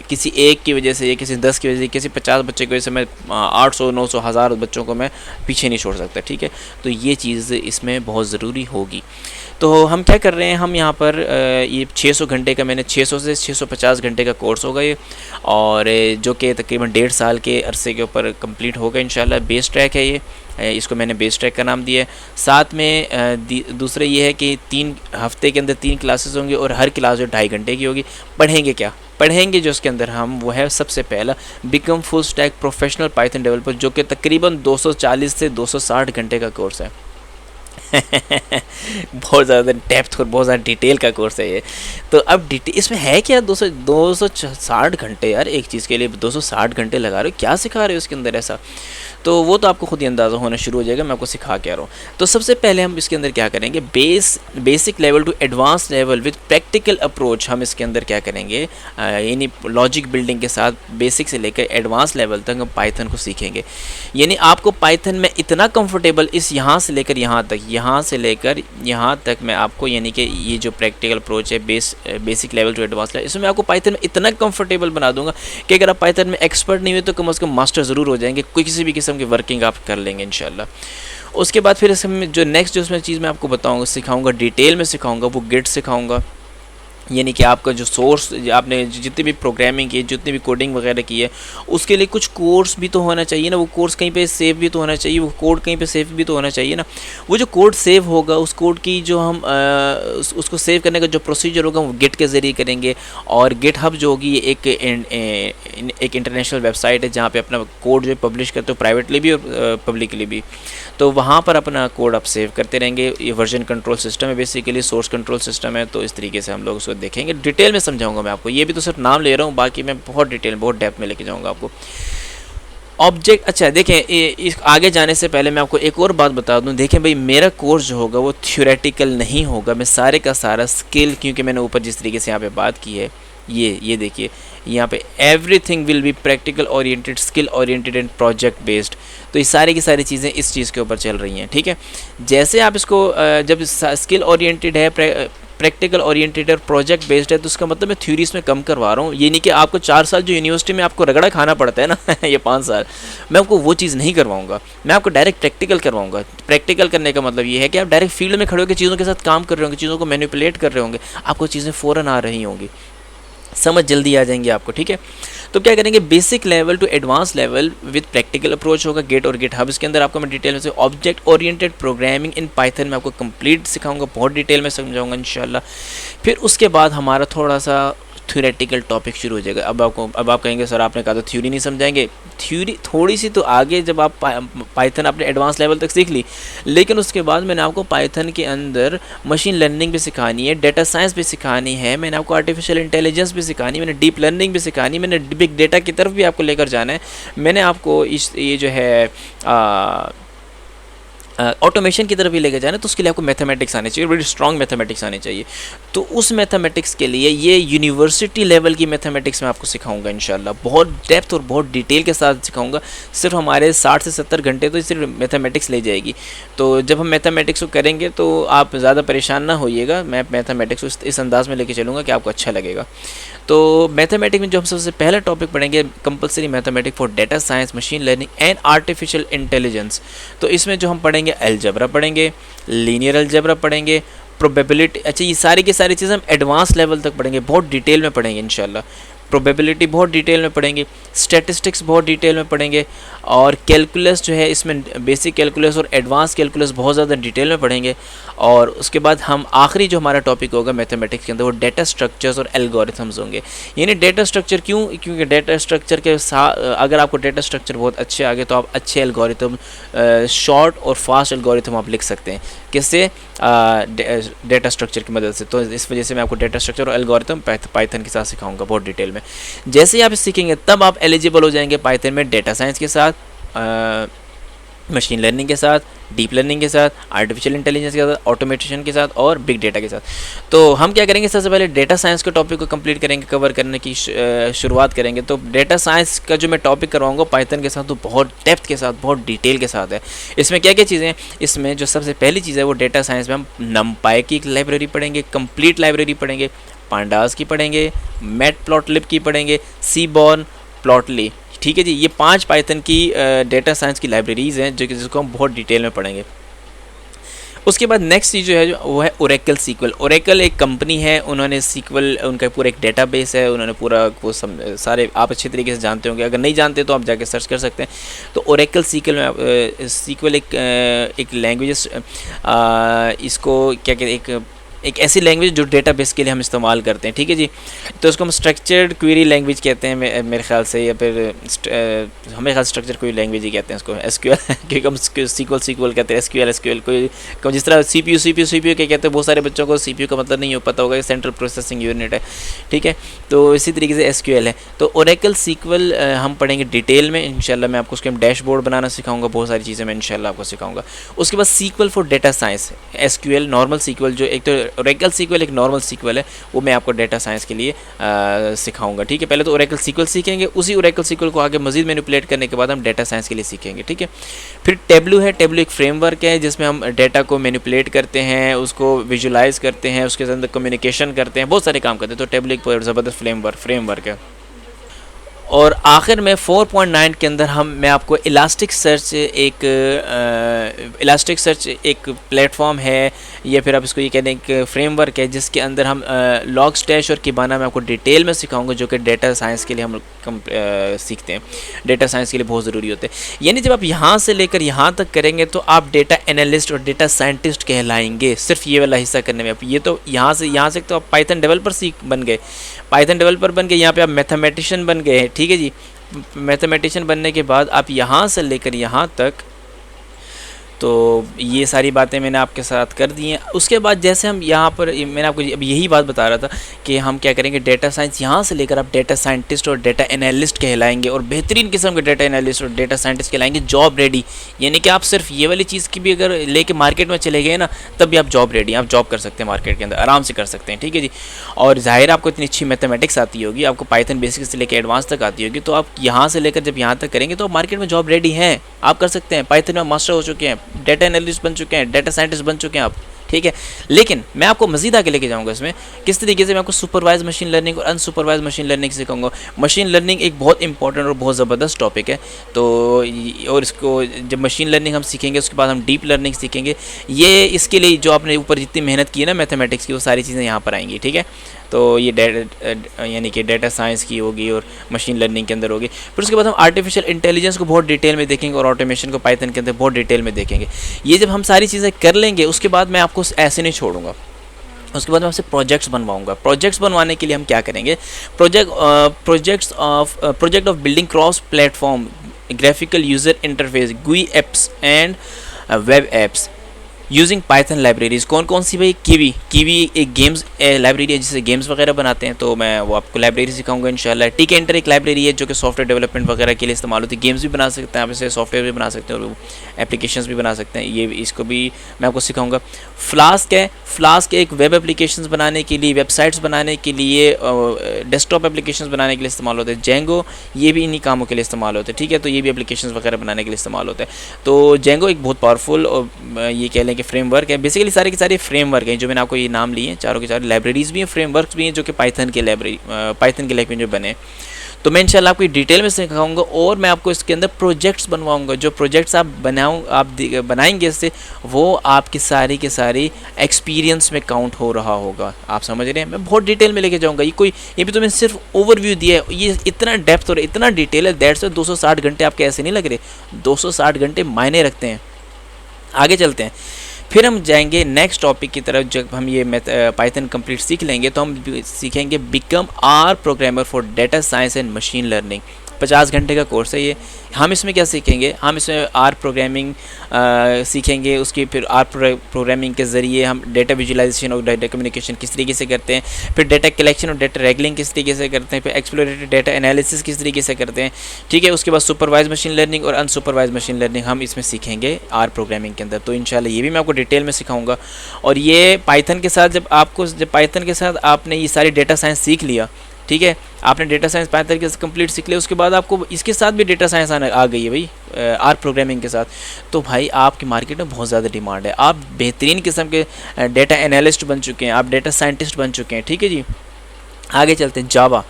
किसी एक की वजह से या किसी 10 की वजह से, किसी 50 बच्चे की वजह से मैं 800, 900, 1000 बच्चों को मैं पीछे नहीं छोड़ सकता, ठीक है। तो ये चीज़ इसमें बहुत ज़रूरी होगी। तो हम क्या कर रहे हैं, हम यहाँ पर ये 600 घंटे का, मैंने 600 से 650 घंटे का कोर्स होगा ये, और जो कि तकरीबन 1.5 साल के अरसे के ऊपर कंप्लीट होगा इंशाल्लाह। बेस ट्रैक है ये, इसको मैंने बेस ट्रैक का नाम दिया है। साथ में दूसरा ये है कि 3 हफ्ते के अंदर 3 क्लासेस होंगी और हर क्लास जो 2.5 घंटे की होगी। पढ़ेंगे क्या, पढ़ेंगे जो उसके अंदर हम, वो है सबसे पहला become full stack professional Python developer, जो कि तकरीबन 240 से 260 घंटे का कोर्स है। बहुत ज़्यादा डेप्थ और बहुत ज़्यादा डिटेल का कोर्स है ये। तो अब इसमें है क्या, 260 घंटे यार, एक चीज़ के लिए 260 घंटे लगा रहे हो, क्या सिखा रहे हो इसके अंदर ऐसा? तो वो तो आपको खुद ही अंदाज़ा होना शुरू हो जाएगा मैं आपको सिखा क्या रहा हूँ। तो सबसे पहले हम इसके अंदर क्या करेंगे, basic level to advance level with practical approach हम इसके अंदर क्या करेंगे, यानी लॉजिक बिल्डिंग के साथ बेसिक से लेकर एडवांस लेवल तक हम पाइथन को सीखेंगे। यानी आपको पाइथन में इतना कंफर्टेबल, इस यहाँ से लेकर यहाँ तक मैं आपको, यानी कि ये जो प्रैक्टिकल अप्रोच है basic level to advance level, इसमें मैं आपको पाइथन में इतना कंफर्टेबल बना दूंगा कि अगर आप पाइथन में एक्सपर्ट नहीं हुए तो कम से कम मास्टर ज़रूर हो जाएंगे, कोई किसी भी किस्म की वर्किंग आप कर लेंगे इंशाल्लाह। उसके बाद फिर इसमें जो नेक्स्ट जो उसमें चीज़ मैं आपको बताऊंगा, सिखाऊंगा, डिटेल में सिखाऊंगा, वो गिट सिखाऊंगा। यानी कि आपका जो सोर्स, आपने जितनी भी प्रोग्रामिंग की, जितनी भी कोडिंग वगैरह की है, उसके लिए कुछ कोर्स भी तो होना चाहिए ना, वो कोर्स कहीं पे सेव भी तो होना चाहिए, वो कोड कहीं पे सेव भी तो होना चाहिए ना। वो जो कोड सेव होगा, उस कोड की जो हम उसको सेव करने का जो प्रोसीजर होगा वो गिट के ज़रिए करेंगे। और गिट हब जो होगी ये एक इंटरनेशनल वेबसाइट है जहाँ पे अपना कोड जो पब्लिश करते हो, प्राइवेटली भी और पब्लिकली भी। तो वहाँ पर अपना कोड आप सेव करते रहेंगे। ये वर्जन कंट्रोल सिस्टम है, बेसिकली सोर्स कंट्रोल सिस्टम है। तो इस तरीके से हम लोग उसको देखेंगे, डिटेल में समझाऊंगा मैं आपको। ये भी तो सिर्फ नाम ले रहा हूँ, बाकी मैं बहुत डिटेल, बहुत डेप्थ में लेके जाऊँगा आपको। ऑब्जेक्ट, अच्छा देखें, इस आगे जाने से पहले मैं आपको एक और बात बता दूं। देखें भाई, मेरा कोर्स जो होगा वो थ्योरेटिकल नहीं होगा, मैं सारे का सारा स्किल, क्योंकि मैंने ऊपर जिस तरीके से यहाँ पे बात की है, ये देखिए यहाँ पे everything will be practical oriented, skill oriented and project based. तो ये सारी की सारी चीज़ें इस चीज़ के ऊपर चल रही हैं, ठीक है। जैसे आप इसको जब स्किल ओरिएंटेड है, प्रैक्टिकल ओरिएंटेड और प्रोजेक्ट बेस्ड है, तो उसका मतलब मैं थ्योरीज में कम करवा रहा हूँ। ये नहीं कि आपको 4 साल जो यूनिवर्सिटी में आपको रगड़ा खाना पड़ता है ना ये 5 साल, मैं आपको वो चीज़ नहीं करवाऊँगा, मैं आपको डायरेक्ट प्रैक्टिकल करवाऊँगा। प्रैक्टिकल करने का मतलब ये है कि आप डायरेक्ट फील्ड में खड़े होकर चीज़ों के साथ काम कर रहे होंगे, चीज़ों को मैनिपुलेट कर रहे होंगे, आपको चीज़ें फ़ौरन आ रही होंगी, समझ जल्दी आ जाएंगी आपको, ठीक है। तो क्या करेंगे, basic level to advance level with practical approach होगा, गेट और गिट हब। इसके अंदर आपको मैं डिटेल में से object oriented programming in Python में आपको कंप्लीट सिखाऊंगा, बहुत डिटेल में समझाऊंगा इंशाल्लाह। फिर उसके बाद हमारा थोड़ा सा थ्योरेटिकल टॉपिक शुरू हो जाएगा। अब आप कहेंगे सर आपने कहा तो थ्योरी नहीं समझाएंगे। थ्योरी थोड़ी सी तो आगे, जब आप पाइथन आपने एडवांस लेवल तक सीख ली, लेकिन उसके बाद मैंने आपको पाइथन के अंदर मशीन लर्निंग भी सिखानी है, डेटा साइंस भी सिखानी है, मैंने आपको आर्टिफिशियल इंटेलिजेंस भी सिखानी है, मैंने डीप लर्निंग भी सिखानी है, मैंने बिग डेटा की तरफ भी आपको लेकर जाना है। मैंने आपको ये जो है ऑटोमेशन की तरफ भी लेके जाना है, तो उसके लिए आपको मैथमेटिक्स आने चाहिए, बड़ी स्ट्रॉन्ग मैथमेटिक्स आने चाहिए। तो उस मैथमेटिक्स के लिए ये यूनिवर्सिटी लेवल की मैथमेटिक्स मैं आपको सिखाऊंगा इंशाल्लाह, बहुत डेप्थ और बहुत डिटेल के साथ सिखाऊंगा। सिर्फ हमारे 60 से 70 घंटे तो सिर्फ मैथमेटिक्स ले जाएगी। तो जब हम मैथमेटिक्स को करेंगे तो आप ज़्यादा परेशान ना होइएगा, मैं मैथमेटिक्स को इस अंदाज़ में लेके चलूँगा कि आपको अच्छा लगेगा। तो मैथमेटिक्स में जो हम सबसे पहला टॉपिक पढ़ेंगे, compulsory mathematics for data science, machine learning and artificial intelligence. तो इसमें जो हम पढ़ेंगे, अलजेब्रा पढ़ेंगे, लीनियर अलजेब्रा पढ़ेंगे, प्रोबेबिलिटी, अच्छा ये सारी की सारी चीज़ें हम एडवांस लेवल तक पढ़ेंगे, बहुत डिटेल में पढ़ेंगे इंशाल्लाह। प्रोबेबिलिटी बहुत डिटेल में पढ़ेंगे, स्टैटिस्टिक्स बहुत डिटेल में पढ़ेंगे, और कैलकुलस जो है इसमें बेसिक कैलकुलस और एडवांस कैलकुलस बहुत ज़्यादा डिटेल में पढ़ेंगे। और उसके बाद हम आखिरी जो हमारा टॉपिक होगा मैथमेटिक्स के अंदर वो डेटा स्ट्रक्चर्स और एल्गोरिथम्स होंगे। यानी डेटा स्ट्रक्चर क्यों, क्योंकि डेटा स्ट्रक्चर के साथ अगर आपको डेटा स्ट्रक्चर बहुत अच्छे आ गए तो आप अच्छे एल्गोरिथम, शॉर्ट और फास्ट एल्गोरिथम आप लिख सकते हैं। किससे? डेटा स्ट्रक्चर की मदद से। तो इस वजह से मैं आपको डेटा स्ट्रक्चर और एल्गोरिथम पाइथन के साथ सिखाऊंगा बहुत डिटेल में। जैसे ही आप सीखेंगे तब आप एलिजिबल हो जाएंगे पाइथन में डेटा साइंस के साथ, मशीन लर्निंग के साथ, डीप लर्निंग के साथ, आर्टिफिशियल इंटेलिजेंस के साथ, ऑटोमेशन के साथ और बिग डेटा के साथ। तो हम क्या करेंगे, सबसे पहले डेटा साइंस के टॉपिक को कंप्लीट करेंगे, कवर करने की शुरुआत करेंगे। तो डेटा साइंस का जो मैं टॉपिक करवाऊंगा पाइथन के साथ तो बहुत डेप्थ के साथ, बहुत डिटेल के साथ है। इसमें क्या क्या चीज़ें हैं, इसमें जो सबसे पहली चीज़ है वो डेटा साइंस में हम नमपाई की एक लाइब्रेरी पढ़ेंगे, कंप्लीट लाइब्रेरी पढ़ेंगे, पांडास की पढ़ेंगे, मैटप्लॉटलिब की पढ़ेंगे, सीबॉर्न, प्लॉटली। ठीक है जी, ये 5 पाइथन की डेटा साइंस की लाइब्रेरीज़ हैं जिसको हम बहुत डिटेल में पढ़ेंगे। उसके बाद नेक्स्ट चीज़ जो है वो है ओरेकल सीक्वल। ओरेकल एक कंपनी है, उन्होंने सीक्वल, उनका पूरा एक डेटाबेस है, उन्होंने पूरा वो सारे आप अच्छे तरीके से जानते होंगे, अगर नहीं जानते तो आप जाके सर्च कर सकते हैं। तो ओरेकल सीक्वल में सीक्वल एक लैंग्वेज, इसको क्या कहते हैं, एक ऐसी लैंग्वेज जो डेटाबेस के लिए हम इस्तेमाल करते हैं। ठीक है जी, तो उसको हम स्ट्रक्चर्ड क्वेरी लैंग्वेज कहते हैं मेरे ख्याल से, या फिर हमें ख्याल स्ट्रक्चर्ड क्वेरी लैंग्वेज ही कहते हैं उसको, एसक्यूएल क्योंकि हम सीक्वल कहते हैं, एसक्यूएल कोई जिस तरह सीपीयू के कहते हैं। बहुत सारे बच्चों को सीपीयू का मतलब नहीं पता होगा, सेंट्रल प्रोसेसिंग यूनिट है। ठीक है, तो इसी तरीके से एसक्यूएल है। तो ओरेकल सीक्वल हम पढ़ेंगे डिटेल में इंशाल्लाह। मैं आपको उसके डैशबोर्ड बनाना सिखाऊंगा, बहुत सारी चीज़ें मैं इंशाल्लाह आपको सिखाऊंगा। उसके बाद SQL for data science, SQL normal SQL, जो एक तो ओरेकल सीक्वल एक नॉर्मल सीक्वल है, वो मैं आपको डेटा साइंस के लिए सिखाऊंगा। ठीक है, पहले तो ओरेकल सीक्वल सीखेंगे, उसी ओरेकल सीक्वल को आगे मजीद मैनिपुलेट करने के बाद हम डेटा साइंस के लिए सीखेंगे। ठीक है, फिर टेब्लू है। टेब्लू एक फ्रेमवर्क है जिसमें हम डेटा को मैनिपुलेट करते हैं, उसको विजुलाइज करते हैं, उसके अंदर कम्युनिकेशन करते हैं, बहुत सारे काम करते हैं। तो टेब्लू एक ज़बरदस्त फ्रेमवर्क है। और आखिर में 4.9 के अंदर मैं आपको इलास्टिक सर्च एक प्लेटफॉर्म है, या फिर आप इसको ये कहते हैं एक फ्रेमवर्क है, जिसके अंदर हम लॉगस्टैश और किबाना में आपको डिटेल में सिखाऊंगा, जो कि डेटा साइंस के लिए हम सीखते हैं, डेटा साइंस के लिए बहुत ज़रूरी होते हैं। यानी जब आप यहाँ से लेकर यहाँ तक करेंगे तो आप डेटा एनालिस्ट और डेटा साइंटिस्ट कहलाएंगे, सिर्फ ये वाला हिस्सा करने में। आप ये तो यहाँ से तो आप पाइथन डेवलपर बन गए, यहाँ पे आप मैथमेटिशियन बन गए। ठीक है जी, मैथमेटिशियन बनने के बाद आप यहाँ से लेकर यहाँ तक, तो ये सारी बातें मैंने आपके साथ कर दी हैं। उसके बाद जैसे हम यहाँ पर, मैंने आपको अब यही बात बता रहा था कि हम क्या करेंगे, डेटा साइंस यहाँ से लेकर आप डेटा साइंटिस्ट और डेटा एनालिस्ट कहलाएंगे, और बेहतरीन किस्म के डेटा एनालिस्ट और डेटा साइंटिस्ट कहलाएंगे, जॉब रेडी। यानी कि आप सिर्फ ये वाली चीज़ की भी अगर लेके मार्केट में चले गए ना, तब भी आप जॉब रेडी, आप जॉब कर सकते हैं मार्केट के अंदर, आराम से कर सकते हैं। ठीक है जी, और ज़ाहिर आपको इतनी अच्छी मैथमेटिक्स आती होगी, आपको पाइथन बेसिक से लेकर एडवांस तक आती होगी, तो आप यहाँ से लेकर जब यहाँ तक करेंगे तो मार्केट में जॉब रेडी हैं, आप कर सकते हैं। पाइथन में मास्टर हो चुके हैं, डेटा एनालिस्ट बन चुके हैं, डेटा साइंटिस्ट बन चुके हैं आप। ठीक है, लेकिन मैं आपको मजीद आगे लेके जाऊंगा इसमें, किस तरीके से मैं आपको सुपरवाइज मशीन लर्निंग और अनसुपरवाइज मशीन लर्निंग सिखाऊंगा। मशीन लर्निंग एक बहुत इंपॉर्टेंट और बहुत ज़बरदस्त टॉपिक है। तो और इसको जब मशीन लर्निंग हम सीखेंगे, उसके बाद हम डीप लर्निंग सीखेंगे। ये इसके लिए जो आपने ऊपर जितनी मेहनत की है ना मैथमेटिक्स की, वो सारी चीज़ें यहाँ पर आएंगी। ठीक है, तो ये यानी कि डेटा साइंस की होगी और मशीन लर्निंग के अंदर होगी। फिर उसके बाद हम आर्टिफिशियल इंटेलिजेंस को बहुत डिटेल में देखेंगे, और ऑटोमेशन को पाइथन के अंदर बहुत डिटेल में देखेंगे। ये जब हम सारी चीज़ें कर लेंगे, उसके बाद मैं आपको ऐसे नहीं छोड़ूंगा, उसके बाद मैं आपसे प्रोजेक्ट्स बनवाऊंगा। प्रोजेक्ट्स बनवाने के लिए हम क्या करेंगे, project of building cross platform graphical user interface GUI apps and web apps using Python libraries. कौन कौन सी भाई, कीवी एक गेम्स लाइब्रेरी है जिससे गेम्स वगैरह बनाते हैं, तो मैं वो आपको लाइब्रेरी सिखाऊंगा इंशाल्लाह। टिकेंटर एक लाइब्रेरी है जो कि सॉफ्टवेयर डेवलपमेंट वगैरह के लिए इस्तेमाल होती है, गेम्स भी बना सकते हैं आप इसे, सॉफ्टवेयर भी बना सकते हैं और एप्लीकेशंस भी बना सकते हैं, ये इसको भी मैं आपको सिखाऊंगा। फ्लास्क है, फ्लास्क एक वेब एप्लीकेशंस बनाने के लिए, वेबसाइट्स बनाने के लिए, डेस्कटॉप एप्लीकेशंस बनाने के लिए इस्तेमाल होते हैं। जेंगो ये भी इन्हीं कामों के लिए इस्तेमाल होते हैं। ठीक है, तो ये भी एप्लीकेशंस वगैरह बनाने के लिए इस्तेमाल होता है। तो जेंगो एक बहुत पावरफुल और ये कह लें कि फ्रेमवर्क है। बेसिकली सारे के सारे फ्रेमवर्क हैं जो मैंने आपको ये नाम लिए हैं, चारों के चारों लाइब्रेरीज भी हैं, फ्रेमवर्क्स भी हैं जो कि पाइथन के लैंग्वेज में जो बने। तो मैं इंशाल्लाह आपको डिटेल में सिखाऊंगा और मैं आपको इसके अंदर प्रोजेक्ट्स बनवाऊंगा। जो प्रोजेक्ट्स आप बनाएंगे इससे, वो आपकी सारी की सारी एक्सपीरियंस में काउंट हो रहा होगा। आप समझ रहे हैं, मैं बहुत डिटेल में लेके जाऊँगा। ये भी तो मैंने सिर्फ ओवरव्यू दिया है, ये इतना डेप्थ और इतना डिटेल है, दैट्स 260 घंटे आपके ऐसे नहीं लग रहे, 260 घंटे मायने रखते हैं। आगे चलते हैं, फिर हम जाएंगे नेक्स्ट टॉपिक की तरफ। जब हम ये पाइथन कंप्लीट सीख लेंगे तो हम सीखेंगे become R programmer for data science and machine learning. 50 घंटे का कोर्स है ये। हम इसमें क्या सीखेंगे, हम इसमें आर प्रोग्रामिंग सीखेंगे। उसकी फिर आर प्रोग्रामिंग के ज़रिए हम डेटा विजुअलाइजेशन और डेटा कम्युनिकेशन किस तरीके से करते हैं, फिर डेटा कलेक्शन और डेटा रेगलिंग किस तरीके से करते हैं, फिर एक्सप्लोरेटेड डेटा एनालिसिस किस तरीके से करते हैं, ठीक है। उसके बाद सुपरवाइज मशीन लर्निंग और अनसुपरवाइज मशीन लर्निंग हम इसमें सीखेंगे आर प्रोग्रामिंग के अंदर। तो इंशाल्लाह ये भी मैं आपको डिटेल में सिखाऊंगा। और ये पाइथन के साथ जब पाइथन के साथ आपने ये सारी डेटा साइंस सीख लिया, ठीक है, आपने डेटा साइंस पाइथन के कंप्लीट सीख लिया, उसके बाद आपको इसके साथ भी डेटा साइंस आ गई है भाई, आर प्रोग्रामिंग के साथ, तो भाई आपकी मार्केट में बहुत ज़्यादा डिमांड है। आप बेहतरीन किस्म के डेटा एनालिस्ट बन चुके हैं, आप डेटा साइंटिस्ट बन चुके हैं, ठीक है जी। आगे चलते हैं, जावा,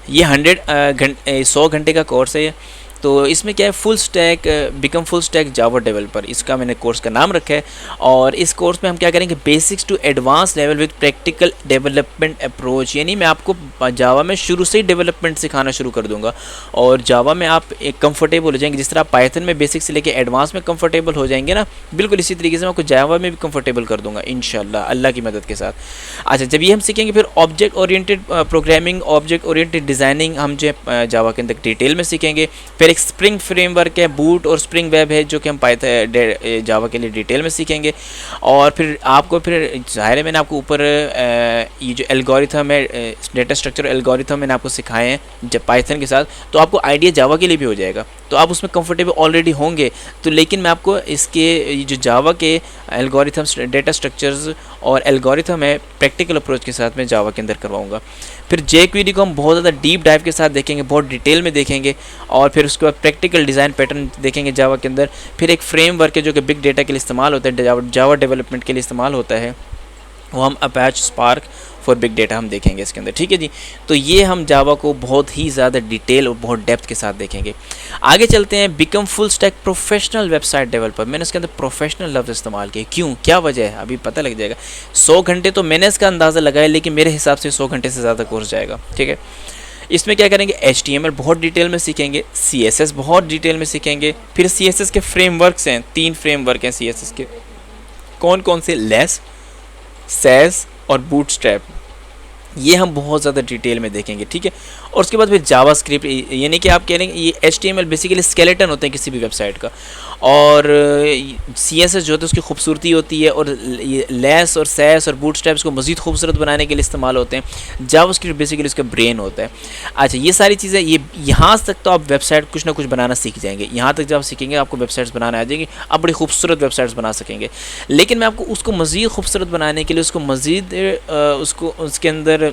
ये 100 घंटे का कोर्स है। तो इसमें क्या है, full stack become full stack Java developer, इसका मैंने कोर्स का नाम रखा है। और इस कोर्स में हम क्या करेंगे, basics to advance level with practical development approach, यानी मैं आपको जावा में शुरू से ही डेवलपमेंट सिखाना शुरू कर दूंगा। और जावा में आप एक कंफर्टेबल हो जाएंगे, जिस तरह आप पाइथन में बेसिक से लेके एडवांस में कंफर्टेबल हो जाएंगे ना, बिल्कुल इसी तरीके से मैं आपको जावा में भी कंफर्टेबल कर दूंगा इंशाल्लाह, अल्लाह की मदद के साथ। अच्छा, जब ये हम सीखेंगे, फिर object oriented programming, object oriented designing हम जो जावा के अंदर डिटेल में सीखेंगे। फिर एक स्प्रिंग फ्रेमवर्क है, बूट और स्प्रिंग वेब है, जो कि हम पाइथन जावा के लिए डिटेल में सीखेंगे। और फिर आपको फिर ज़ाहिर है मैंने आपको ऊपर ये जो एल्गोरिथम है, डेटा स्ट्रक्चर एल्गोरिथम मैंने आपको सिखाए हैं जब पाइथन के साथ, तो आपको आइडिया जावा के लिए भी हो जाएगा, तो आप उसमें कंफर्टेबल ऑलरेडी होंगे। तो लेकिन मैं आपको इसके जो जावा के एल्गोरिथम्स, डेटा स्ट्रक्चर्स और एल्गोरिथम है, प्रैक्टिकल अप्रोच के साथ मैं जावा के अंदर करवाऊंगा। फिर जेक्वेरी को हम बहुत ज़्यादा डीप डाइव के साथ देखेंगे, बहुत डिटेल में देखेंगे। और फिर उसके बाद प्रैक्टिकल डिज़ाइन पैटर्न देखेंगे जावा के अंदर। फिर एक फ्रेमवर्क है जो कि बिग डेटा के लिए इस्तेमाल होता है, जावा डेवलपमेंट के लिए इस्तेमाल होता है, वो हम अपैच स्पार्क फॉर बिग डेटा हम देखेंगे इसके अंदर, ठीक है जी। तो ये हम जावा को बहुत ही ज़्यादा डिटेल और बहुत डेप्थ के साथ देखेंगे। आगे चलते हैं, become full stack professional website developer. मैंने इसके अंदर प्रोफेशनल लफ्ज़ इस्तेमाल किए, क्यों, क्या वजह है, अभी पता लग जाएगा। 100 घंटे तो मैंने इसका अंदाज़ा लगाया, लेकिन मेरे हिसाब से 100 घंटे से ज़्यादा कोर्स जाएगा, ठीक है। इसमें क्या करेंगे, HTML बहुत डिटेल में सीखेंगे, CSS बहुत डिटेल में सीखेंगे। फिर CSS के फ्रेमवर्क्स हैं, 3 फ्रेमवर्क हैं CSS के, कौन कौन से, लेस, सैस और बूटस्ट्रैप, ये हम बहुत ज़्यादा डिटेल में देखेंगे, ठीक है। और उसके बाद फिर जावास्क्रिप्ट, यानी कि आप कह रहे हैं ये HTML बेसिकली स्केलेटन होते हैं किसी भी वेबसाइट का, और CSS जो होता है उसकी खूबसूरती होती है, और ये लेस और सैस और बूटस्ट्रैप्स को मज़ीद खूबसूरत बनाने के लिए इस्तेमाल होते हैं। जावास्क्रिप्ट बेसिकली उसका ब्रेन होता है। अच्छा, ये सारी चीज़ें, ये यहाँ तक तो आप वेबसाइट कुछ ना कुछ बनाना सीख जाएंगे। यहाँ तक जब आप सीखेंगे आपको वेबसाइट्स बनाना आ जाएंगी, आप बड़ी खूबसूरत वेबसाइट्स बना सकेंगे। लेकिन मैं आपको उसको मज़ीद खूबसूरत बनाने के लिए, उसको मज़ीद उसके अंदर,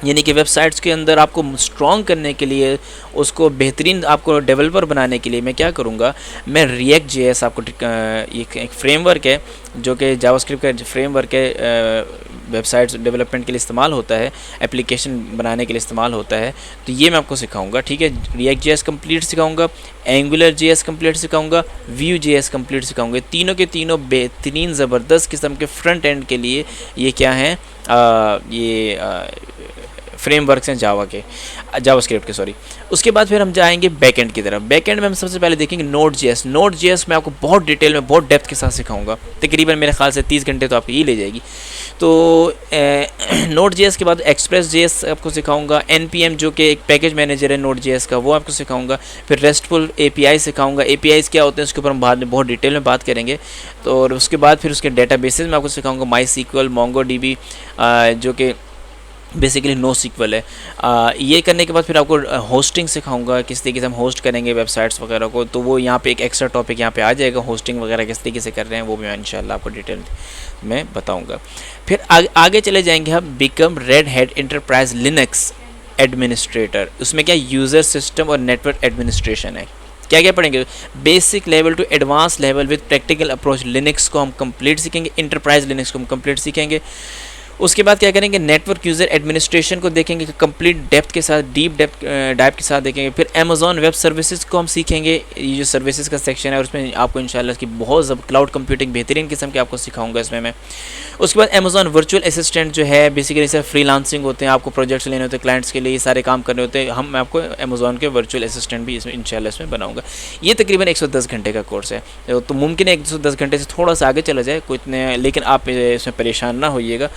यानी कि वेबसाइट्स के अंदर आपको स्ट्रॉन्ग करने के लिए, उसको बेहतरीन आपको डेवलपर बनाने के लिए मैं क्या करूँगा, मैं React.js आपको एक फ्रेमवर्क है जो कि जावास्क्रिप्ट का फ्रेमवर्क है, वेबसाइट्स डेवलपमेंट के लिए इस्तेमाल होता है, एप्लीकेशन बनाने के लिए इस्तेमाल होता है। तो ये मैं आपको सिखाऊंगा, ठीक है। React.js कंप्लीट सिखाऊंगा, Angular.js कंप्लीट सिखाऊंगा, Vue.js कंप्लीट सिखाऊंगा। तीनों के तीनों बेहतरीन ज़बरदस्त किस्म के फ्रंट एंड के लिए ये क्या हैं, फ्रेमवर्क्स हैं जावास्क्रिप्ट के, सॉरी। उसके बाद फिर हम जाएंगे बैकएंड की तरफ। बैकएंड में हम सबसे पहले देखेंगे Node.js मैं आपको बहुत डिटेल में, बहुत डेप्थ के साथ सिखाऊंगा। तकरीबन मेरे ख्याल से 30 घंटे तो आपकी ये ले जाएगी। तो Node.js के बाद Express.js आपको सिखाऊंगा, NPM जो कि एक पैकेज मैनेजर है Node.js का, वो आपको सिखाऊंगा। फिर RESTful API सिखाऊंगा, APIs क्या होते हैं उसके ऊपर हम बाद में बहुत डिटेल में बात करेंगे। तो और उसके बाद फिर उसके डेटाबेसेस में आपको सिखाऊंगा, MySQL, MongoDB जो कि बेसिकली NoSQL है। ये करने के बाद फिर आपको होस्टिंग सिखाऊंगा, किस तरीके से हम होस्ट करेंगे वेबसाइट्स वगैरह को। तो वो यहाँ पे एक एक्स्ट्रा टॉपिक यहाँ पे आ जाएगा, होस्टिंग वगैरह किस तरीके से कर रहे हैं, वो भी मैं इंशाल्लाह आपको डिटेल में बताऊंगा। फिर आगे चले जाएंगे हम, become Red Hat Enterprise Linux administrator. उसमें क्या यूज़र सिस्टम और नेटवर्क एडमिनिस्ट्रेशन है। क्या क्या पढ़ेंगे, basic level to advance level with practical approach Linux को हम कंप्लीट सीखेंगे, इंटरप्राइज लिनक्स को हम कंप्लीट सीखेंगे। उसके बाद क्या करेंगे, नेटवर्क यूज़र एडमिनिस्ट्रेशन को देखेंगे कंप्लीट डेप्थ के साथ, डीप डेप्थ डाइव के साथ देखेंगे। फिर अमेज़ॉन वेब सर्विसेज को हम सीखेंगे, ये जो सर्विसेज का सेक्शन है और उसमें आपको इंशाल्लाह इसकी बहुत ज़बरदस्त क्लाउड कंप्यूटिंग बेहतरीन किस्म के आपको सिखाऊंगा इसमें मैं। उसके बाद अमेज़ॉन वर्चुअल असिस्टेंट जो है बेसिकली सर फ्रीलांसिंग होते हैं, आपको प्रोजेक्ट्स लेने होते हैं क्लाइंट्स के लिए, ये सारे काम करने होते हैं, मैं आपको अमेज़ॉन के वर्चुअल असिस्टेंट भी इसमें इंशाल्लाह इसमें बनाऊंगा। ये तकरीबन 110 घंटे का कोर्स है, तो मुमकिन है 110 घंटे से थोड़ा सा आगे चला जाए कोई इतने, लेकिन आप इसमें परेशान ना होइएगा,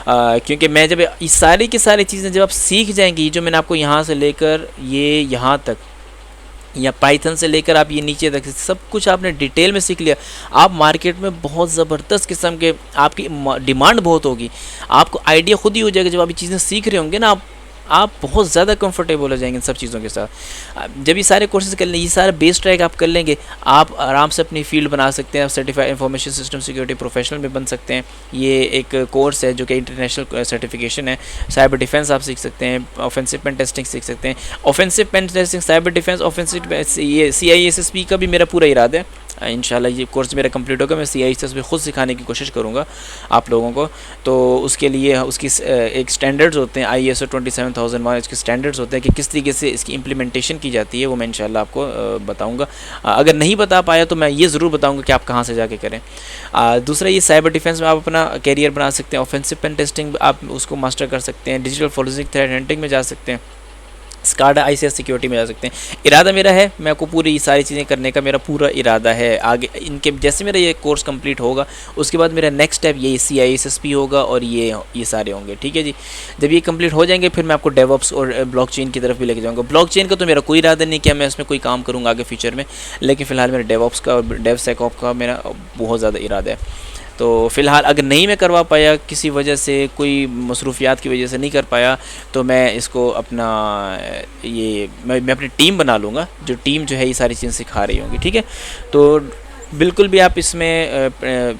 क्योंकि मैं जब ये सारी की सारी चीज़ें जब आप सीख जाएंगी, जो मैंने आपको यहाँ से लेकर ये यहाँ तक, या पाइथन से लेकर आप ये नीचे तक सब कुछ आपने डिटेल में सीख लिया, आप मार्केट में बहुत ज़बरदस्त किस्म के, आपकी डिमांड बहुत होगी, आपको आइडिया खुद ही हो जाएगा। जब आप ये चीज़ें सीख रहे होंगे ना, आप बहुत ज़्यादा कंफर्टेबल हो जाएंगे इन सब चीज़ों के साथ। जब ये सारे कोर्सेज कर लें, ये सारा बेस ट्रैक आप कर लेंगे, आप आराम से अपनी फील्ड बना सकते हैं, आप certified information system security professional में बन सकते हैं। ये एक कोर्स है जो कि इंटरनेशनल सर्टिफिकेशन है। साइबर डिफेंस आप सीख सकते हैं, ऑफेंसिव पेन टेस्टिंग सीख सकते हैं। Offensive pen testing, cyber defence, offensive, ये CISSP का भी मेरा पूरा इरादा है। इंशाल्लाह ये कोर्स मेरा कंप्लीट होगा, मैं CISSP खुद सिखाने की कोशिश करूँगा आप लोगों को। तो उसके लिए उसकी एक स्टैंडर्ड्स होते हैं, ISO 27001 इसके स्टैंडर्ड्स होते हैं कि किस तरीके से इसकी इम्प्लीमेंटेशन की जाती है, वो मैं इंशाल्लाह आपको बताऊँगा। अगर नहीं बता पाया तो मैं ये ज़रूर बताऊँगा कि आप कहाँ से जाके करें। दूसरा, ये साइबर डिफेंस में आप अपना कैरियर बना सकते हैं, ऑफेंसिव पेन टेस्टिंग आप उसको मास्टर कर सकते हैं, डिजिटल फॉरेंसिक थ्रेट हंटिंग में जा सकते हैं, स्काडा ICS सिक्योरिटी में जा सकते हैं। इरादा मेरा है, मैं आपको पूरी सारी चीज़ें करने का मेरा पूरा इरादा है। आगे इनके जैसे मेरा ये कोर्स कंप्लीट होगा, उसके बाद मेरा नेक्स्ट स्टेप ये CISSP होगा और ये सारे होंगे, ठीक है जी। जब ये कंप्लीट हो जाएंगे फिर मैं आपको डेवऑप्स और ब्लॉकचेन की तरफ भी लेके जाऊँगा। ब्लॉकचेन का तो मेरा कोई इरादा नहीं कि मैं इसमें कोई काम करूँगा आगे फ्यूचर में, लेकिन फ़िलहाल मेरा डेवऑप्स का और डेवसेकऑप्स का मेरा बहुत ज़्यादा इरादा है। तो फ़िलहाल अगर नहीं मैं करवा पाया, किसी वजह से, कोई मसरूफियात की वजह से नहीं कर पाया, तो मैं इसको अपना मैं अपनी टीम बना लूँगा, जो टीम जो है ये सारी चीज़ें सिखा रही होंगी, ठीक है। तो बिल्कुल भी आप इसमें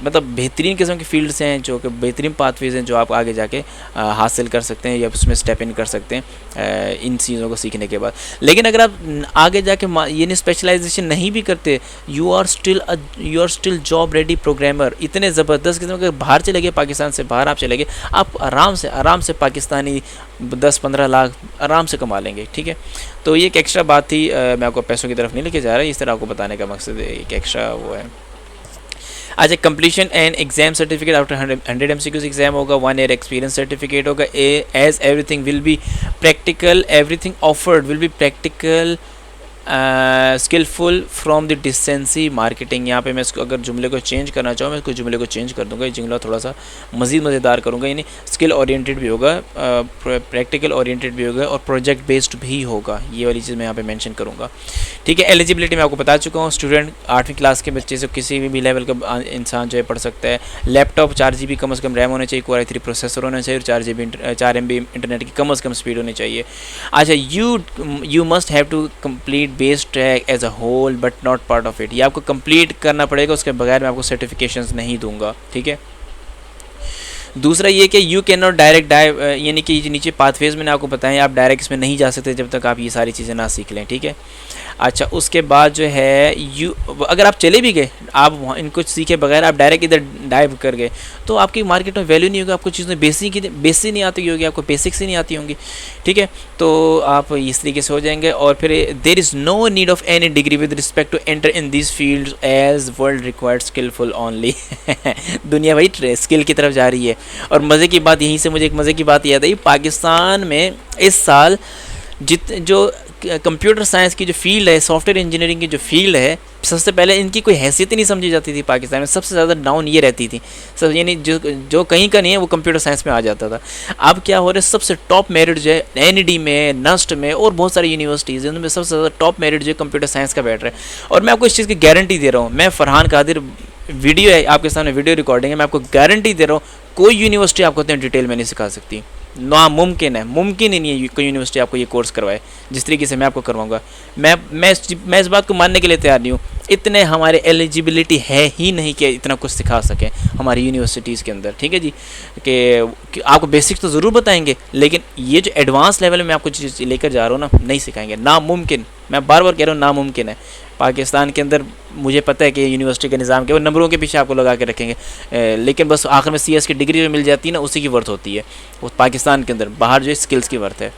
मतलब बेहतरीन किस्म की फील्ड्स हैं, जो कि बेहतरीन पाथवेज़ हैं जो आप आगे जाके हासिल कर सकते हैं या उसमें स्टेप इन कर सकते हैं इन चीज़ों को सीखने के बाद। लेकिन अगर आप आगे जाके ये नहीं स्पेशलाइजेशन नहीं भी करते, you are still job ready programmer. इतने ज़बरदस्त किस्म के, बाहर चले गए, पाकिस्तान से बाहर आप चले गए, आप आराम से पाकिस्तानी 10-15 लाख आराम से कमा लेंगे, ठीक है। तो ये एक एक्स्ट्रा बात थी, मैं आपको पैसों की तरफ नहीं लेके जा रहा, इस तरह आपको बताने का मकसद एक एक्स्ट्रा वो है। अच्छा, completion and exam certificate after 100 MCQs exam होगा, 1 ईयर एक्सपीरियंस सर्टिफिकेट होगा। As everything will be practical, everything offered will be practical, skillful from the distance marketing. यहाँ पे मैं इसको अगर जुमले को चेंज करना चाहूँ, मैं इसको जुमले को चेंज कर दूँगा, ये जुमला थोड़ा सा मज़ीद मज़ेदार करूँगा। यानी स्किल ओरिएंटेड भी होगा, प्रैक्टिकल ओरिएंटेड भी होगा और प्रोजेक्ट बेस्ड भी होगा, ये वाली चीज़ मैं यहाँ पे मेंशन करूँगा, ठीक है। एलिजिबिलिटी मैं आपको बता चुका हूँ, स्टूडेंट 8वीं क्लास के बच्चे से किसी भी लेवल का इंसान जो है पढ़ सकता है। लैपटॉप 4 GB कम से कम रैम होना चाहिए, Core i3 प्रोसेसर होना चाहिए और 4 MB इंटरनेट की कम से कम स्पीड होनी चाहिए। अच्छा, you must have to complete base track as a whole but not part of it. ये आपको कंप्लीट करना पड़ेगा, उसके बगैर मैं आपको सर्टिफिकेशंस नहीं दूंगा, ठीक है। दूसरा ये कि you can not direct dive, यानी कि ये नीचे पाथवेज मैंने आपको बताएं, आप डायरेक्ट इसमें नहीं जा सकते जब तक आप ये सारी चीज़ें ना सीख लें, ठीक है। अच्छा, उसके बाद जो है अगर आप चले भी गए, आप इनको सीखे बगैर आप डायरेक्ट इधर डाइव कर गए, तो आपकी मार्केट में वैल्यू नहीं होगी, आपको चीज़ें बेसिक नहीं आती होगी, आपको बेसिक्स ही नहीं आती होंगी, ठीक है। तो आप इस तरीके से हो जाएंगे। और फिर there is no need of any degree with respect to enter in this field as world required skilful only. दुनिया भाई स्किल की तरफ जा रही है। और मज़े की बात, यहीं से मुझे एक मज़े की बात याद आई, पाकिस्तान में इस साल जो कंप्यूटर साइंस की जो फील्ड है, सॉफ्टवेयर इंजीनियरिंग की जो फील्ड है, सबसे पहले इनकी कोई हैसियत ही नहीं समझी जाती थी पाकिस्तान में, सबसे ज़्यादा डाउन ये रहती थी सब, यानी जो कहीं का नहीं है वो कंप्यूटर साइंस में आ जाता था। अब क्या हो रहा है, सबसे टॉप मेरिट जो है NED में, नस्ट में और बहुत सारी यूनिवर्सिटीज़ हैं, उनमें सबसे ज़्यादा टॉप मेरिट जो है कंप्यूटर साइंस का बैठ रहा है। और मैं आपको इस चीज़ की गारंटी दे रहा हूँ, मैं फरहान कादिर, वीडियो है आपके सामने, वीडियो रिकॉर्डिंग है, मैं आपको गारंटी दे रहा हूँ कोई यूनिवर्सिटी आपको इतने डिटेल में नहीं सिखा सकती, नामुमकिन है, मुमकिन ही नहीं है कोई यूनिवर्सिटी आपको ये कोर्स करवाए जिस तरीके से मैं आपको करवाऊंगा। मैं इस बात को मानने के लिए तैयार नहीं हूँ, इतने हमारे एलिजिबिलिटी है ही नहीं कि इतना कुछ सिखा सकें हमारी यूनिवर्सिटीज़ के अंदर, ठीक है जी। कि आपको बेसिक्स तो ज़रूर बताएंगे, लेकिन ये जो एडवांस लेवल में मैं आपको चीज़ लेकर जा रहा हूँ ना, नहीं सिखाएंगे, नामुमकिन, मैं बार बार कह रहा हूँ नामुमकिन है। पाकिस्तान के अंदर मुझे पता है कि यूनिवर्सिटी के निज़ाम के वो नंबरों के पीछे आपको लगा के रखेंगे, लेकिन बस आखिर में CS की डिग्री जो मिल जाती है ना, उसी की वर्थ होती है वो पाकिस्तान के अंदर। बाहर जो है स्किल्स की वर्थ है।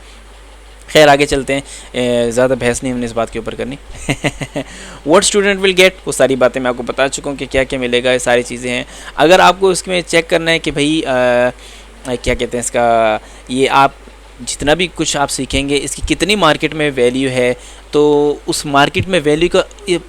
खैर आगे चलते हैं, ज़्यादा बहस नहीं हमने इस बात के ऊपर करनी। व्हाट स्टूडेंट विल गेट, वो सारी बातें मैं आपको बता चुका हूँ कि क्या क्या मिलेगा, ये सारी चीज़ें हैं। अगर आपको इसमें चेक करना है कि भाई क्या कहते हैं इसका, ये आप जितना भी कुछ आप सीखेंगे इसकी कितनी मार्केट में वैल्यू है, तो उस मार्केट में वैल्यू का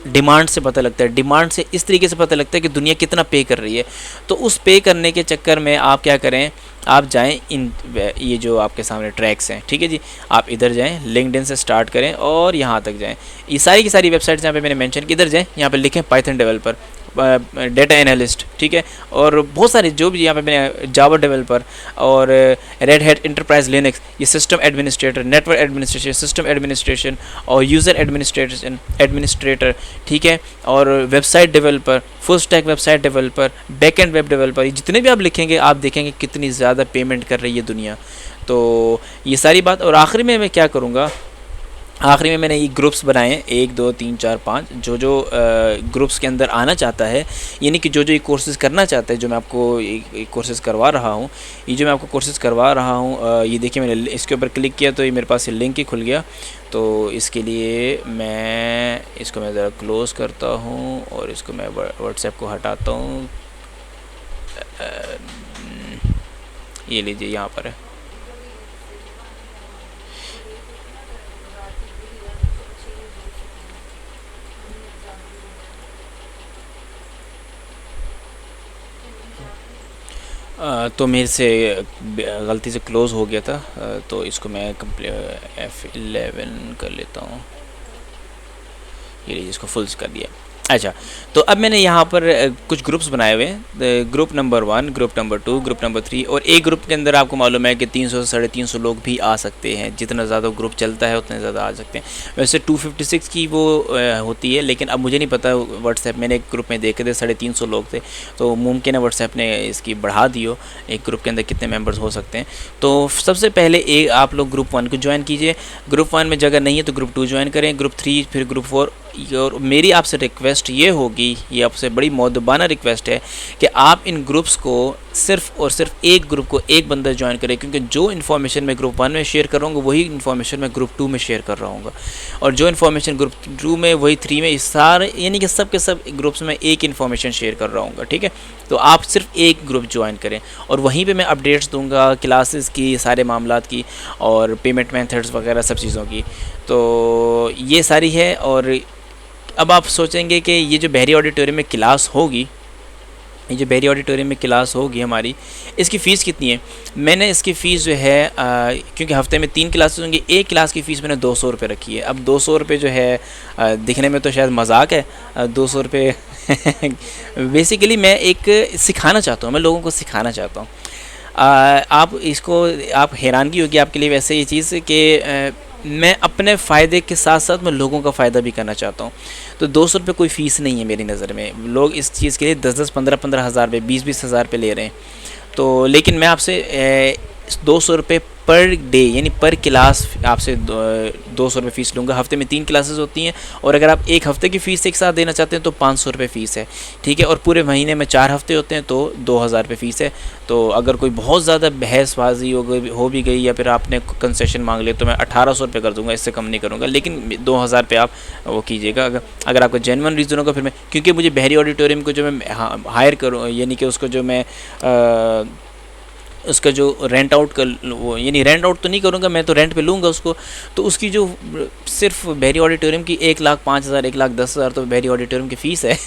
डिमांड से पता लगता है। डिमांड से इस तरीके से पता लगता है कि दुनिया कितना पे कर रही है। तो उस पे करने के चक्कर में आप क्या करें, आप जाएं इन ये जो आपके सामने ट्रैक्स हैं, ठीक है जी, आप इधर जाएं, लिंक्डइन से स्टार्ट करें और यहाँ तक जाएं। ये सारी की सारी वेबसाइट्स यहाँ पे मैंने मेंशन की, इधर जाएं, यहाँ पे लिखें पाइथन डेवलपर, डेटा एनालिस्ट, ठीक है, और बहुत सारे जो भी यहाँ पे मैंने जावा डेवलपर और रेड हैट एंटरप्राइज लिनक्स, ये system administrator, network administration, system administration और यूज़र एडमिनिस्ट्रेटर, ठीक है, और website developer, full stack website developer, back and web developer, ये जितने भी आप लिखेंगे आप देखेंगे कितनी ज़्यादा पेमेंट कर रही है दुनिया। तो ये सारी बात। और आखिरी में मैं क्या करूँगा, आखिरी में मैंने ये ग्रुप्स बनाए हैं 1 2 3 4 5, जो ग्रुप्स के अंदर आना चाहता है, यानी कि जो ये कोर्सेज़ करना चाहता है, जो मैं आपको कोर्सेज़ करवा रहा हूँ, ये जो मैं आपको कोर्सेज़ करवा रहा हूँ, ये देखिए मैंने इसके ऊपर क्लिक किया तो ये मेरे पास ये लिंक ही खुल गया। तो इसके लिए मैं इसको मैं ज़रा क्लोज़ करता हूँ और इसको मैं व्हाट्सएप को हटाता हूँ। ये लीजिए यहाँ पर है। तो मेरे से गलती से क्लोज़ हो गया था, तो इसको मैं F11 कर लेता हूँ। ये लीजिए, इसको फुल कर दिया। अच्छा, तो अब मैंने यहाँ पर कुछ ग्रुप्स बनाए हुए हैं, group number 1, group number 2, group number 3, और एक ग्रुप के अंदर आपको मालूम है कि 300 से 350 लोग भी आ सकते हैं। जितना ज़्यादा ग्रुप चलता है उतने ज़्यादा आ सकते हैं। वैसे 256 की वो होती है, लेकिन अब मुझे नहीं पता, व्हाट्सएप मैंने एक ग्रुप में देखे थे 350 लोग थे, तो मुमकिन है व्हाट्सएप ने इसकी बढ़ा दी हो, एक ग्रुप के अंदर कितने मेम्बर्स हो सकते हैं। तो सबसे पहले आप लोग ग्रुप 1 को ज्वाइन कीजिए। ग्रुप 1 में जगह नहीं है तो ग्रुप 2 ज्वाइन करें, ग्रुप 3, फिर ग्रुप 4। और मेरी आपसे रिक्वेस्ट ये होगी, ये आपसे बड़ी मौदबाना रिक्वेस्ट है कि आप इन ग्रुप्स को सिर्फ़ और सिर्फ एक ग्रुप को एक बंदा ज्वाइन करे, क्योंकि जो इन्फॉर्मेशन मैं ग्रुप 1 में शेयर कर रहा हूँ वही इन्फॉर्मेशन मैं ग्रुप 2 में शेयर कर रहा हूँ, और जो इन्फॉर्मेशन ग्रुप 2 में वही 3 में, सारे यानी कि सब के सब ग्रुप्स में एक इन्फॉर्मेशन शेयर कर रहा हूँ, ठीक है। तो आप सिर्फ एक ग्रुप ज्वाइन करें और वहीं पे मैं अपडेट्स दूंगा क्लासेस की, सारे मामलात की और पेमेंट मेथड्स वगैरह सब चीज़ों की। तो ये सारी है। और अब आप सोचेंगे कि ये जो बहरी ऑडिटोरियम में क्लास होगी, ये जो बहरी ऑडिटोरियम में क्लास होगी हमारी, इसकी फ़ीस कितनी है? मैंने इसकी फ़ीस जो है क्योंकि हफ्ते में 3 क्लासेस होंगी, एक क्लास की फ़ीस मैंने 200 रुपये रखी है। अब 200 रुपये जो है दिखने में तो शायद मजाक है, 200 रुपये बेसिकली मैं एक सिखाना चाहता हूँ, मैं लोगों को सिखाना चाहता हूँ। आप इसको आप हैरानगी होगी आपके लिए वैसे ये चीज़ कि मैं अपने फ़ायदे के साथ साथ मैं लोगों का फ़ायदा भी करना चाहता हूँ। तो 200 रुपये कोई फ़ीस नहीं है मेरी नज़र में। लोग इस चीज़ के लिए 10-10, 15-15 हज़ार रुपये, 20-20 हज़ार रुपये ले रहे हैं। तो लेकिन मैं आपसे 200 रुपये पर डे यानी पर क्लास आपसे 200 रुपये फ़ीस लूँगा। हफ्ते में 3 क्लासेस होती हैं, और अगर आप एक हफ़्ते की फ़ीस एक साथ देना चाहते हैं तो 500 रुपये फ़ीस है, ठीक है। और पूरे महीने में 4 हफ़्ते होते हैं तो 2000 रुपये फ़ीस है। तो अगर कोई बहुत ज़्यादा बहसबाजी हो भी गई या फिर आपने कंसेशन मांग लिया तो मैं 1800 रुपये कर दूँगा, इससे कम नहीं करूँगा। लेकिन 2000 रुपये आप वो कीजिएगा। अगर आपका जेन्युइन रीज़न होगा फिर मैं, क्योंकि मुझे बहरी ऑडिटोरियम को जो मैं हायर करूँ, यानी कि उसको जो मैं उसका जो रेंट आउट कर, वो यानी रेंट आउट तो नहीं करूँगा, मैं तो रेंट पे लूँगा उसको। तो उसकी जो सिर्फ बहरी ऑडिटोरियम की 1,05,000 1,10,000 तो बहरी ऑडिटोरियम की फ़ीस है।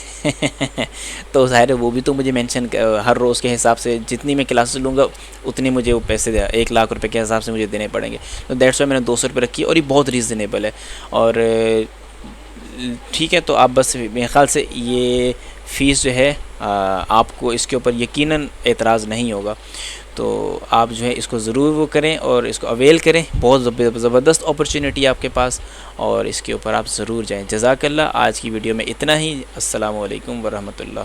तो ज़ाहिर है वो भी तो मुझे मेंशन हर रोज़ के हिसाब से जितनी मैं क्लासेस लूँगा उतने मुझे वो पैसे 1 लाख रुपए के हिसाब से मुझे देने पड़ेंगे। तो दैट्स वाई मैंने 200 रुपये रखी, और ये बहुत रीज़नेबल है। और ठीक है, तो आप बस मेरे ख़्याल से ये फ़ीस जो है आपको इसके ऊपर यकीनन एतराज़ नहीं होगा। तो आप जो है इसको ज़रूर वो करें और इसको अवेल करें। बहुत ज़बरदस्त अपॉर्चुनिटी है आपके पास, और इसके ऊपर आप ज़रूर जाएं। जज़ाकल्लाह। आज की वीडियो में इतना ही। अस्सलामु अलैकुम वरहमतुल्लाह।